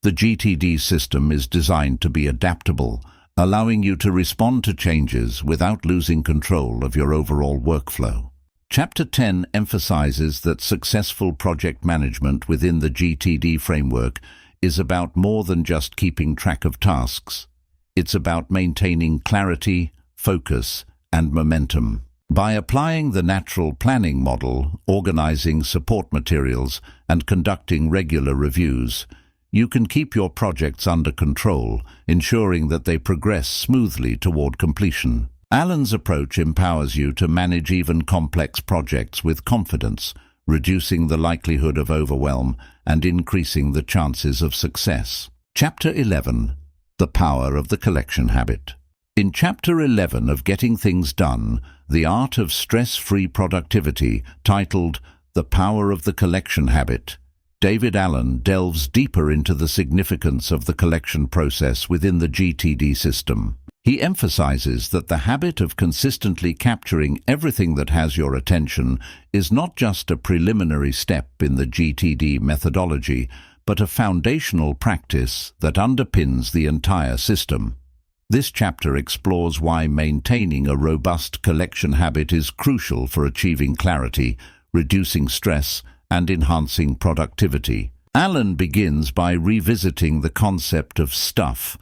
The GTD system is designed to be adaptable, allowing you to respond to changes without losing control of your overall workflow. Chapter 10 emphasizes that successful project management within the GTD framework is about more than just keeping track of tasks. It's about maintaining clarity, focus, and momentum. By applying the natural planning model, organizing support materials, and conducting regular reviews, you can keep your projects under control, ensuring that they progress smoothly toward completion. Alan's approach empowers you to manage even complex projects with confidence, reducing the likelihood of overwhelm and increasing the chances of success. Chapter 11. The power of the collection habit. In Chapter 11 of Getting Things Done, The Art of Stress-Free Productivity, titled The Power of the Collection Habit, David Allen delves deeper into the significance of the collection process within the GTD system. He emphasizes that the habit of consistently capturing everything that has your attention is not just a preliminary step in the GTD methodology, but a foundational practice that underpins the entire system. This chapter explores why maintaining a robust collection habit is crucial for achieving clarity, reducing stress, and enhancing productivity. Allen begins by revisiting the concept of stuff,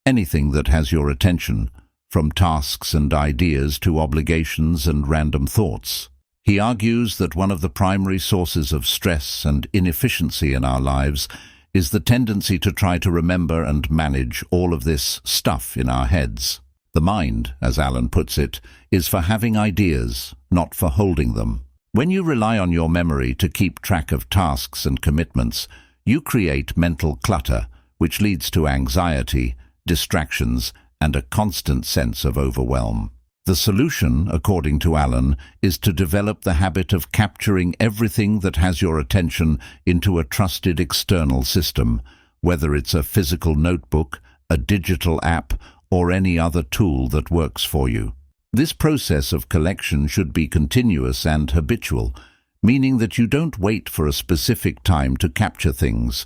anything that has your attention, from tasks and ideas to obligations and random thoughts. He argues that one of the primary sources of stress and inefficiency in our lives is the tendency to try to remember and manage all of this stuff in our heads. The mind, as Allen puts it, is for having ideas, not for holding them. When you rely on your memory to keep track of tasks and commitments, you create mental clutter, which leads to anxiety, distractions, and a constant sense of overwhelm. The solution, according to Allen, is to develop the habit of capturing everything that has your attention into a trusted external system, whether it's a physical notebook, a digital app, or any other tool that works for you. This process of collection should be continuous and habitual, meaning that you don't wait for a specific time to capture things.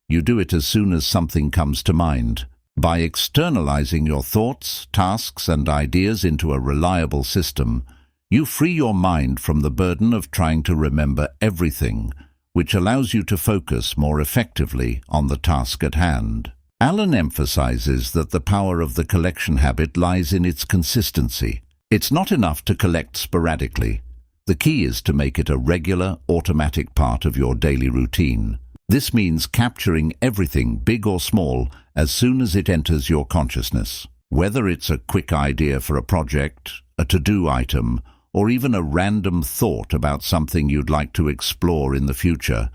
You do it as soon as something comes to mind. By externalizing your thoughts, tasks, and ideas into a reliable system, you free your mind from the burden of trying to remember everything, which allows you to focus more effectively on the task at hand. Allen emphasizes that the power of the collection habit lies in its consistency. It's not enough to collect sporadically. The key is to make it a regular, automatic part of your daily routine. This means capturing everything, big or small, as soon as it enters your consciousness. Whether it's a quick idea for a project, a to-do item, or even a random thought about something you'd like to explore in the future,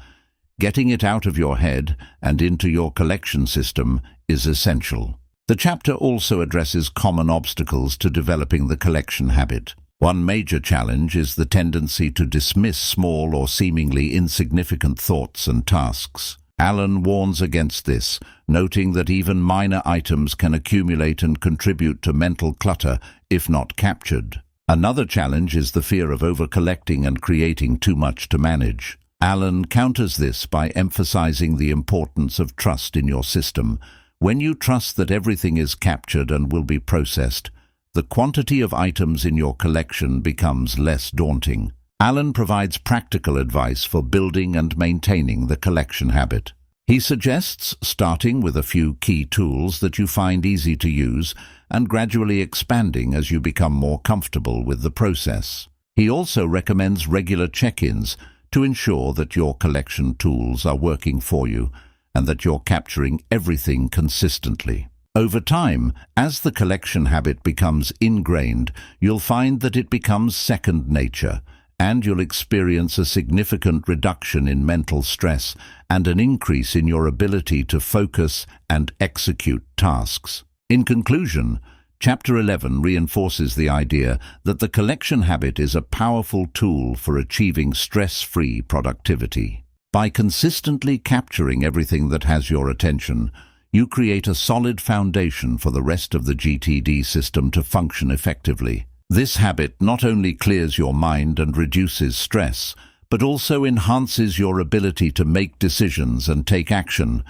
getting it out of your head and into your collection system is essential. The chapter also addresses common obstacles to developing the collection habit. One major challenge is the tendency to dismiss small or seemingly insignificant thoughts and tasks. Allen warns against this, noting that even minor items can accumulate and contribute to mental clutter if not captured. Another challenge is the fear of over-collecting and creating too much to manage. Allen counters this by emphasizing the importance of trust in your system. When you trust that everything is captured and will be processed, the quantity of items in your collection becomes less daunting. Allen provides practical advice for building and maintaining the collection habit. He suggests starting with a few key tools that you find easy to use and gradually expanding as you become more comfortable with the process. He also recommends regular check-ins to ensure that your collection tools are working for you and that you're capturing everything consistently. Over time, as the collection habit becomes ingrained, you'll find that it becomes second nature, and you'll experience a significant reduction in mental stress and an increase in your ability to focus and execute tasks. In conclusion, Chapter 11 reinforces the idea that the collection habit is a powerful tool for achieving stress-free productivity. By consistently capturing everything that has your attention, you create a solid foundation for the rest of the GTD system to function effectively. This habit not only clears your mind and reduces stress, but also enhances your ability to make decisions and take action,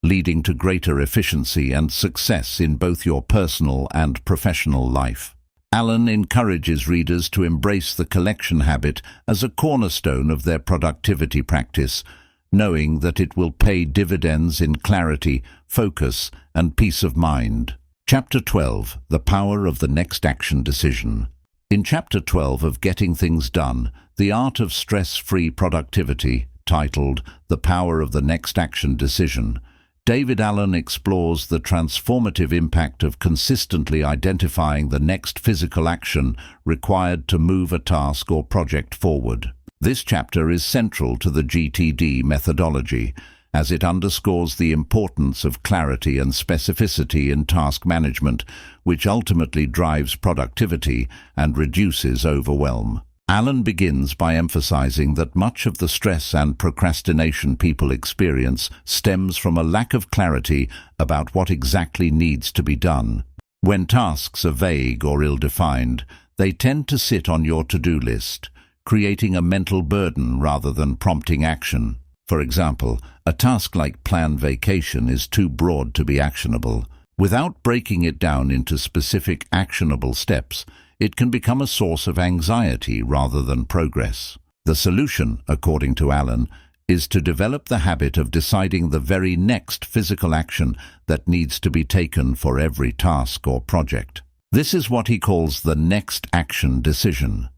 leading to greater efficiency and success in both your personal and professional life. Allen encourages readers to embrace the collection habit as a cornerstone of their productivity practice, knowing that it will pay dividends in clarity, focus, and peace of mind. Chapter 12, The Power of the Next Action Decision. In Chapter 12 of Getting Things Done, The Art of Stress-Free Productivity, titled The Power of the Next Action Decision, David Allen explores the transformative impact of consistently identifying the next physical action required to move a task or project forward. This chapter is central to the GTD methodology, as it underscores the importance of clarity and specificity in task management, which ultimately drives productivity and reduces overwhelm. Alan begins by emphasizing that much of the stress and procrastination people experience stems from a lack of clarity about what exactly needs to be done. When tasks are vague or ill-defined, they tend to sit on your to-do list, creating a mental burden rather than prompting action. For example, a task like plan vacation is too broad to be actionable. Without breaking it down into specific actionable steps, it can become a source of anxiety rather than progress. The solution, according to Alan, is to develop the habit of deciding the very next physical action that needs to be taken for every task or project. This is what he calls the next action decision.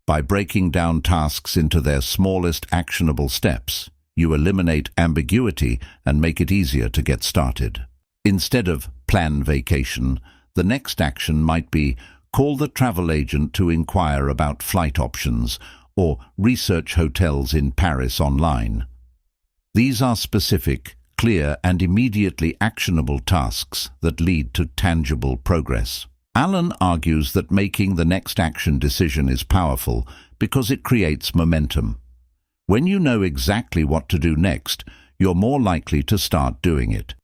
By breaking down tasks into their smallest actionable steps, you eliminate ambiguity and make it easier to get started. Instead of plan vacation, the next action might be call the travel agent to inquire about flight options or research hotels in Paris online. These are specific, clear, and immediately actionable tasks that lead to tangible progress. Alan argues that making the next action decision is powerful because it creates momentum. When you know exactly what to do next, you're more likely to start doing it.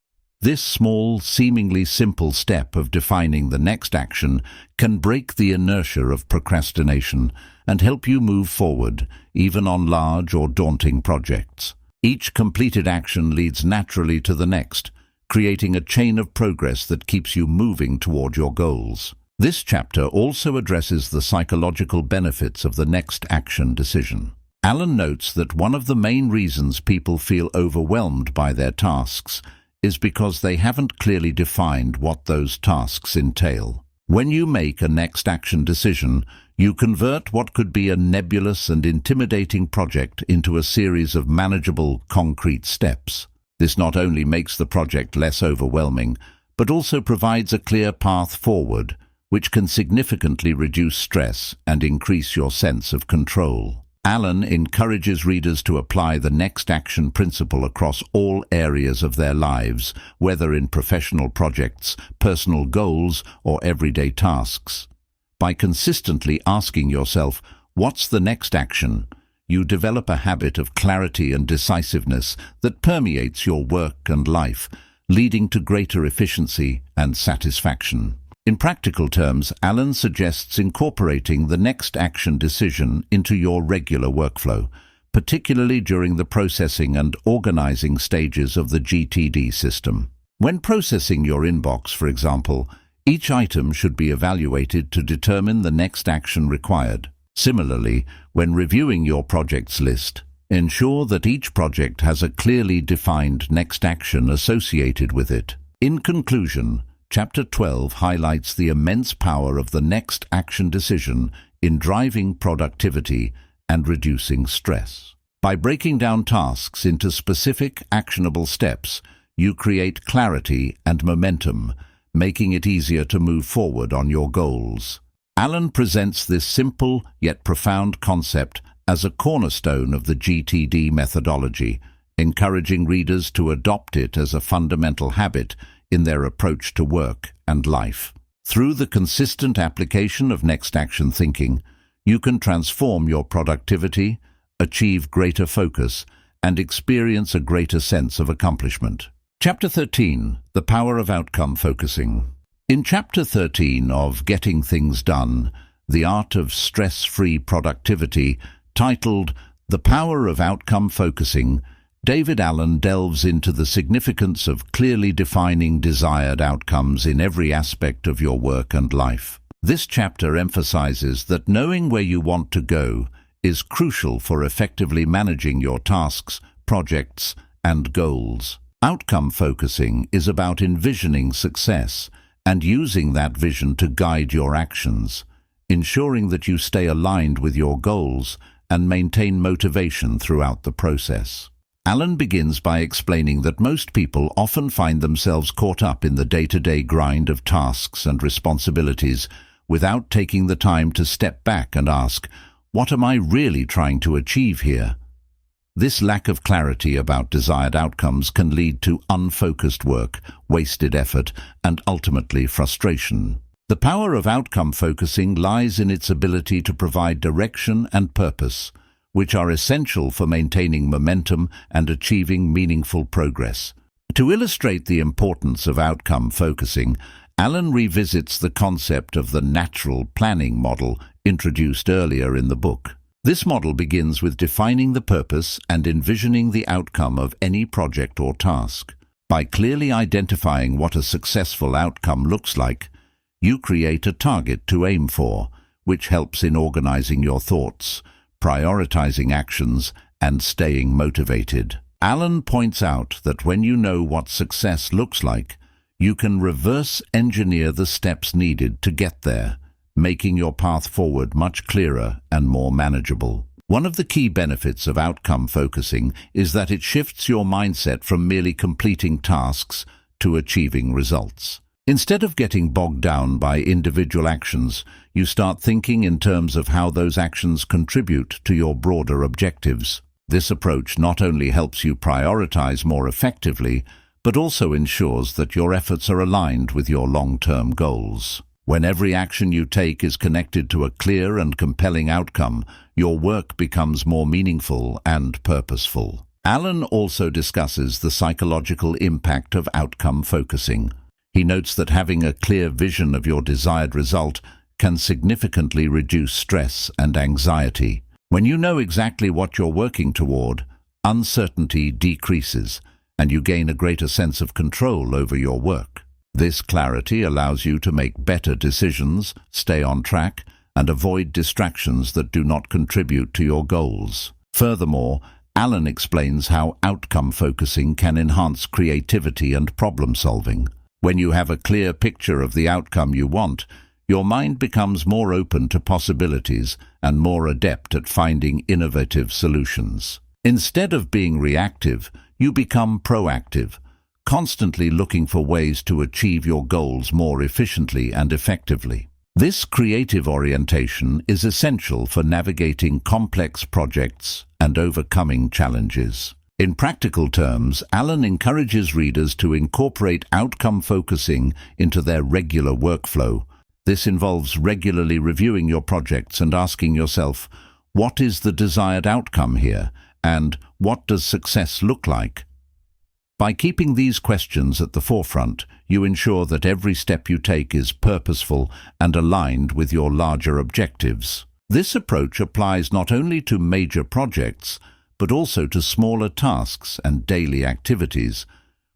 This small, seemingly simple step of defining the next action can break the inertia of procrastination and help you move forward, even on large or daunting projects. Each completed action leads naturally to the next, creating a chain of progress that keeps you moving toward your goals. This chapter also addresses the psychological benefits of the next action decision. Alan notes that one of the main reasons people feel overwhelmed by their tasks is because they haven't clearly defined what those tasks entail. When you make a next action decision, you convert what could be a nebulous and intimidating project into a series of manageable, concrete steps. This not only makes the project less overwhelming, but also provides a clear path forward, which can significantly reduce stress and increase your sense of control. Alan encourages readers to apply the next action principle across all areas of their lives, whether in professional projects, personal goals, or everyday tasks. By consistently asking yourself, "What's the next action?" you develop a habit of clarity and decisiveness that permeates your work and life, leading to greater efficiency and satisfaction. In practical terms, Alan suggests incorporating the next action decision into your regular workflow, particularly during the processing and organizing stages of the GTD system. When processing your inbox, for example, each item should be evaluated to determine the next action required. Similarly, when reviewing your projects list, ensure that each project has a clearly defined next action associated with it. In conclusion, Chapter 12 highlights the immense power of the next action decision in driving productivity and reducing stress. By breaking down tasks into specific, actionable steps, you create clarity and momentum, making it easier to move forward on your goals. Alan presents this simple yet profound concept as a cornerstone of the GTD methodology, encouraging readers to adopt it as a fundamental habit in their approach to work and life. Through the consistent application of next action thinking, you can transform your productivity, achieve greater focus, and experience a greater sense of accomplishment. Chapter 13, The Power of Outcome Focusing. In Chapter 13 of Getting Things Done, The Art of Stress-Free Productivity, titled The Power of Outcome Focusing, David Allen delves into the significance of clearly defining desired outcomes in every aspect of your work and life. This chapter emphasizes that knowing where you want to go is crucial for effectively managing your tasks, projects, and goals. Outcome focusing is about envisioning success and using that vision to guide your actions, ensuring that you stay aligned with your goals and maintain motivation throughout the process. Alan begins by explaining that most people often find themselves caught up in the day-to-day grind of tasks and responsibilities without taking the time to step back and ask, "What am I really trying to achieve here?" This lack of clarity about desired outcomes can lead to unfocused work, wasted effort, and ultimately frustration. The power of outcome focusing lies in its ability to provide direction and purpose, which are essential for maintaining momentum and achieving meaningful progress. To illustrate the importance of outcome focusing, Alan revisits the concept of the natural planning model introduced earlier in the book. This model begins with defining the purpose and envisioning the outcome of any project or task. By clearly identifying what a successful outcome looks like, you create a target to aim for, which helps in organizing your thoughts, prioritizing actions, and staying motivated. Alan points out that when you know what success looks like, you can reverse engineer the steps needed to get there, making your path forward much clearer and more manageable. One of the key benefits of outcome focusing is that it shifts your mindset from merely completing tasks to achieving results. Instead of getting bogged down by individual actions, you start thinking in terms of how those actions contribute to your broader objectives. This approach not only helps you prioritize more effectively, but also ensures that your efforts are aligned with your long-term goals. When every action you take is connected to a clear and compelling outcome, your work becomes more meaningful and purposeful. Alan also discusses the psychological impact of outcome focusing. He notes that having a clear vision of your desired result can significantly reduce stress and anxiety. When you know exactly what you're working toward, uncertainty decreases, and you gain a greater sense of control over your work. This clarity allows you to make better decisions, stay on track, and avoid distractions that do not contribute to your goals. Furthermore, Alan explains how outcome focusing can enhance creativity and problem solving. When you have a clear picture of the outcome you want, your mind becomes more open to possibilities and more adept at finding innovative solutions. Instead of being reactive, you become proactive, constantly looking for ways to achieve your goals more efficiently and effectively. This creative orientation is essential for navigating complex projects and overcoming challenges. In practical terms, Alan encourages readers to incorporate outcome focusing into their regular workflow. This involves regularly reviewing your projects and asking yourself, what is the desired outcome here, and what does success look like? By keeping these questions at the forefront, you ensure that every step you take is purposeful and aligned with your larger objectives. This approach applies not only to major projects, but also to smaller tasks and daily activities,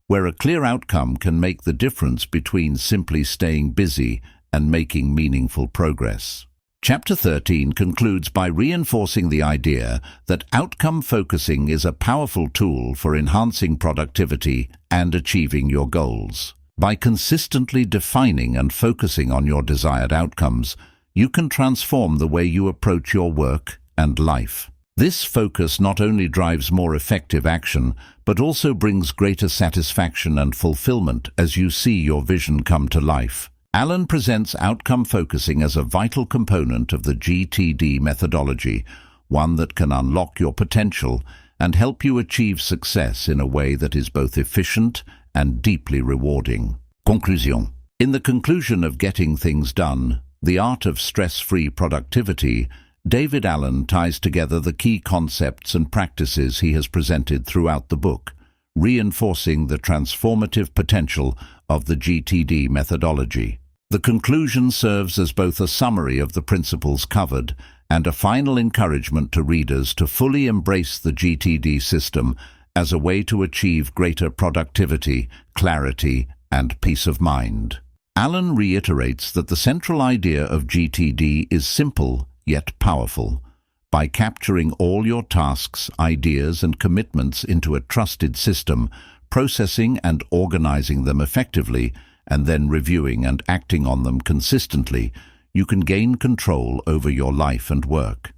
where a clear outcome can make the difference between simply staying busy and making meaningful progress. Chapter 13 concludes by reinforcing the idea that outcome focusing is a powerful tool for enhancing productivity and achieving your goals. By consistently defining and focusing on your desired outcomes, you can transform the way you approach your work and life. This focus not only drives more effective action, but also brings greater satisfaction and fulfillment as you see your vision come to life. Alan presents outcome focusing as a vital component of the GTD methodology, one that can unlock your potential and help you achieve success in a way that is both efficient and deeply rewarding. Conclusion. In the conclusion of Getting Things Done, The Art of Stress-Free Productivity, David Allen ties together the key concepts and practices he has presented throughout the book, reinforcing the transformative potential of the GTD methodology. The conclusion serves as both a summary of the principles covered and a final encouragement to readers to fully embrace the GTD system as a way to achieve greater productivity, clarity, and peace of mind. Allen reiterates that the central idea of GTD is simple yet powerful. By capturing all your tasks, ideas, and commitments into a trusted system, processing and organizing them effectively, and then reviewing and acting on them consistently, you can gain control over your life and work.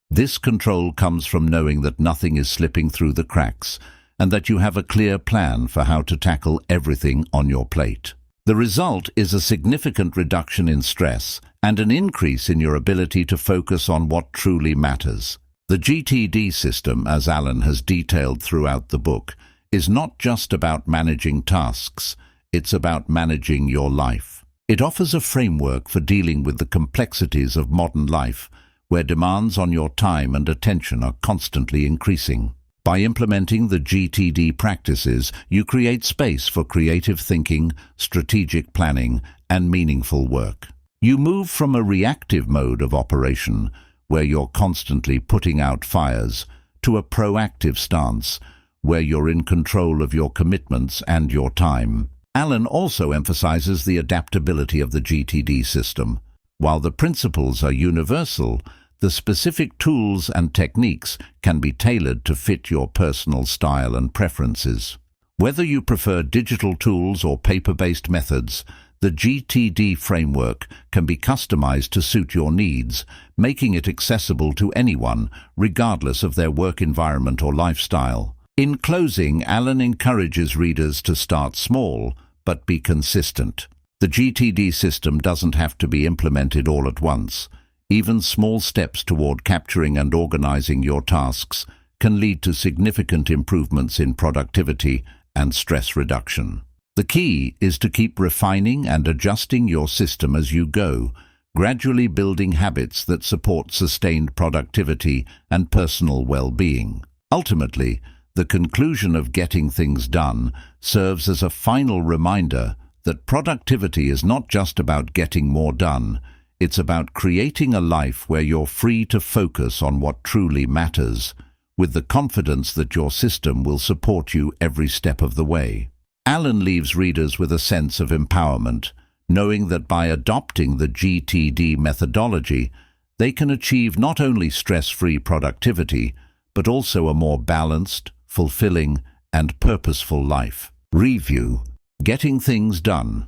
This control comes from knowing that nothing is slipping through the cracks, and that you have a clear plan for how to tackle everything on your plate. The result is a significant reduction in stress and an increase in your ability to focus on what truly matters. The GTD system, as Alan has detailed throughout the book, is not just about managing tasks, it's about managing your life. It offers a framework for dealing with the complexities of modern life, where demands on your time and attention are constantly increasing. By implementing the GTD practices, you create space for creative thinking, strategic planning, and meaningful work. You move from a reactive mode of operation, where you're constantly putting out fires, to a proactive stance, where you're in control of your commitments and your time. Alan also emphasizes the adaptability of the GTD system. While the principles are universal, the specific tools and techniques can be tailored to fit your personal style and preferences. Whether you prefer digital tools or paper-based methods, the GTD framework can be customized to suit your needs, making it accessible to anyone, regardless of their work environment or lifestyle. In closing, Alan encourages readers to start small, but be consistent. The GTD system doesn't have to be implemented all at once. Even small steps toward capturing and organizing your tasks can lead to significant improvements in productivity and stress reduction. The key is to keep refining and adjusting your system as you go, gradually building habits that support sustained productivity and personal well-being. Ultimately, the conclusion of Getting Things Done serves as a final reminder that productivity is not just about getting more done, it's about creating a life where you're free to focus on what truly matters, with the confidence that your system will support you every step of the way. Alan leaves readers with a sense of empowerment, knowing that by adopting the GTD methodology, they can achieve not only stress-free productivity, but also a more balanced, fulfilling, and purposeful life. Review: Getting Things Done.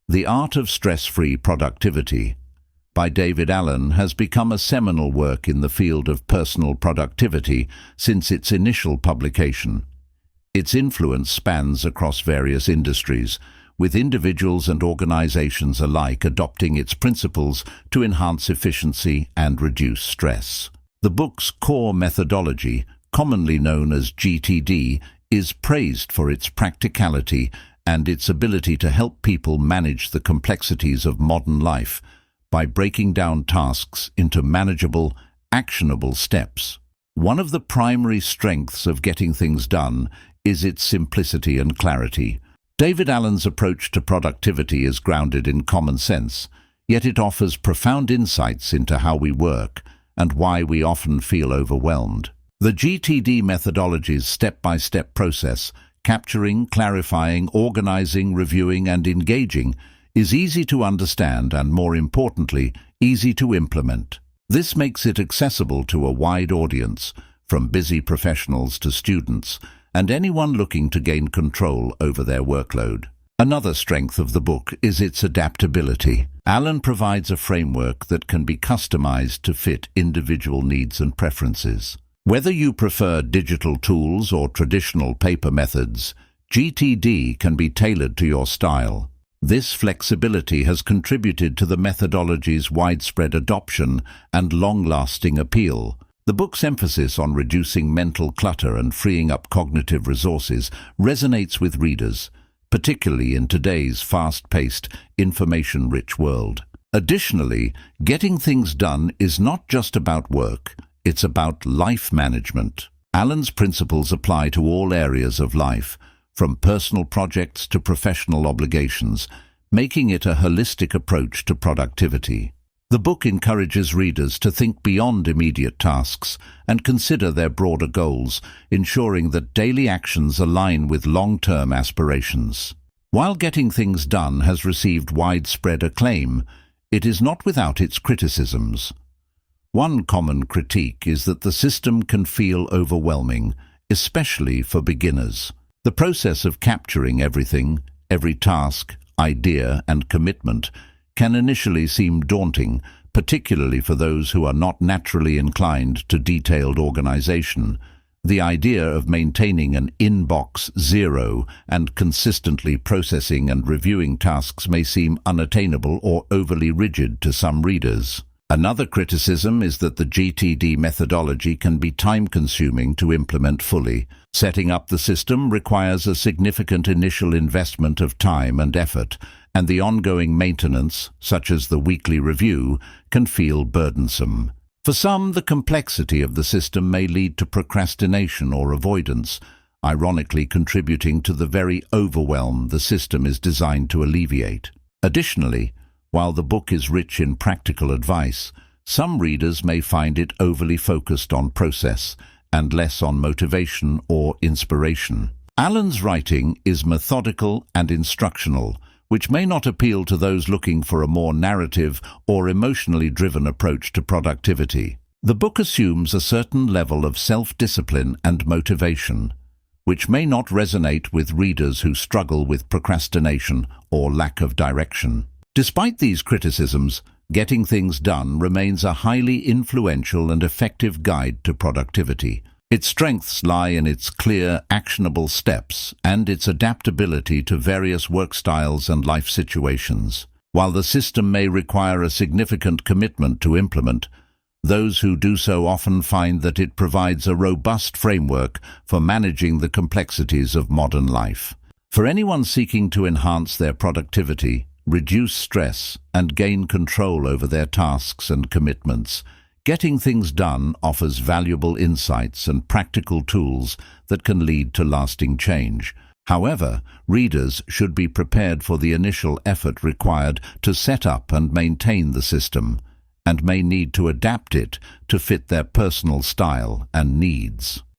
The Art of Stress-Free Productivity by David Allen has become a seminal work in the field of personal productivity since its initial publication. Its influence spans across various industries, with individuals and organizations alike adopting its principles to enhance efficiency and reduce stress. The book's core methodology, commonly known as GTD, is praised for its practicality and its ability to help people manage the complexities of modern life by breaking down tasks into manageable, actionable steps. One of the primary strengths of Getting Things Done is its simplicity and clarity. David Allen's approach to productivity is grounded in common sense, yet it offers profound insights into how we work and why we often feel overwhelmed. The GTD methodology's step-by-step process, capturing, clarifying, organizing, reviewing, and engaging, is easy to understand and, more importantly, easy to implement. This makes it accessible to a wide audience, from busy professionals to students, and anyone looking to gain control over their workload. Another strength of the book is its adaptability. Allen provides a framework that can be customized to fit individual needs and preferences. Whether you prefer digital tools or traditional paper methods, GTD can be tailored to your style. This flexibility has contributed to the methodology's widespread adoption and long-lasting appeal. The book's emphasis on reducing mental clutter and freeing up cognitive resources resonates with readers, particularly in today's fast-paced, information-rich world. Additionally, Getting Things Done is not just about work, it's about life management. Allen's principles apply to all areas of life, from personal projects to professional obligations, making it a holistic approach to productivity. The book encourages readers to think beyond immediate tasks and consider their broader goals, ensuring that daily actions align with long-term aspirations. While Getting Things Done has received widespread acclaim, it is not without its criticisms. One common critique is that the system can feel overwhelming, especially for beginners. The process of capturing everything, every task, idea, and commitment can initially seem daunting, particularly for those who are not naturally inclined to detailed organization. The idea of maintaining an inbox zero and consistently processing and reviewing tasks may seem unattainable or overly rigid to some readers. Another criticism is that the GTD methodology can be time-consuming to implement fully. Setting up the system requires a significant initial investment of time and effort, and the ongoing maintenance, such as the weekly review, can feel burdensome. For some, the complexity of the system may lead to procrastination or avoidance, ironically contributing to the very overwhelm the system is designed to alleviate. Additionally, while the book is rich in practical advice, some readers may find it overly focused on process and less on motivation or inspiration. Allen's writing is methodical and instructional, which may not appeal to those looking for a more narrative or emotionally driven approach to productivity. The book assumes a certain level of self-discipline and motivation, which may not resonate with readers who struggle with procrastination or lack of direction. Despite these criticisms, Getting Things Done remains a highly influential and effective guide to productivity. Its strengths lie in its clear, actionable steps and its adaptability to various work styles and life situations. While the system may require a significant commitment to implement, those who do so often find that it provides a robust framework for managing the complexities of modern life. For anyone seeking to enhance their productivity, reduce stress, and gain control over their tasks and commitments, Getting Things Done offers valuable insights and practical tools that can lead to lasting change. However, readers should be prepared for the initial effort required to set up and maintain the system, and may need to adapt it to fit their personal style and needs.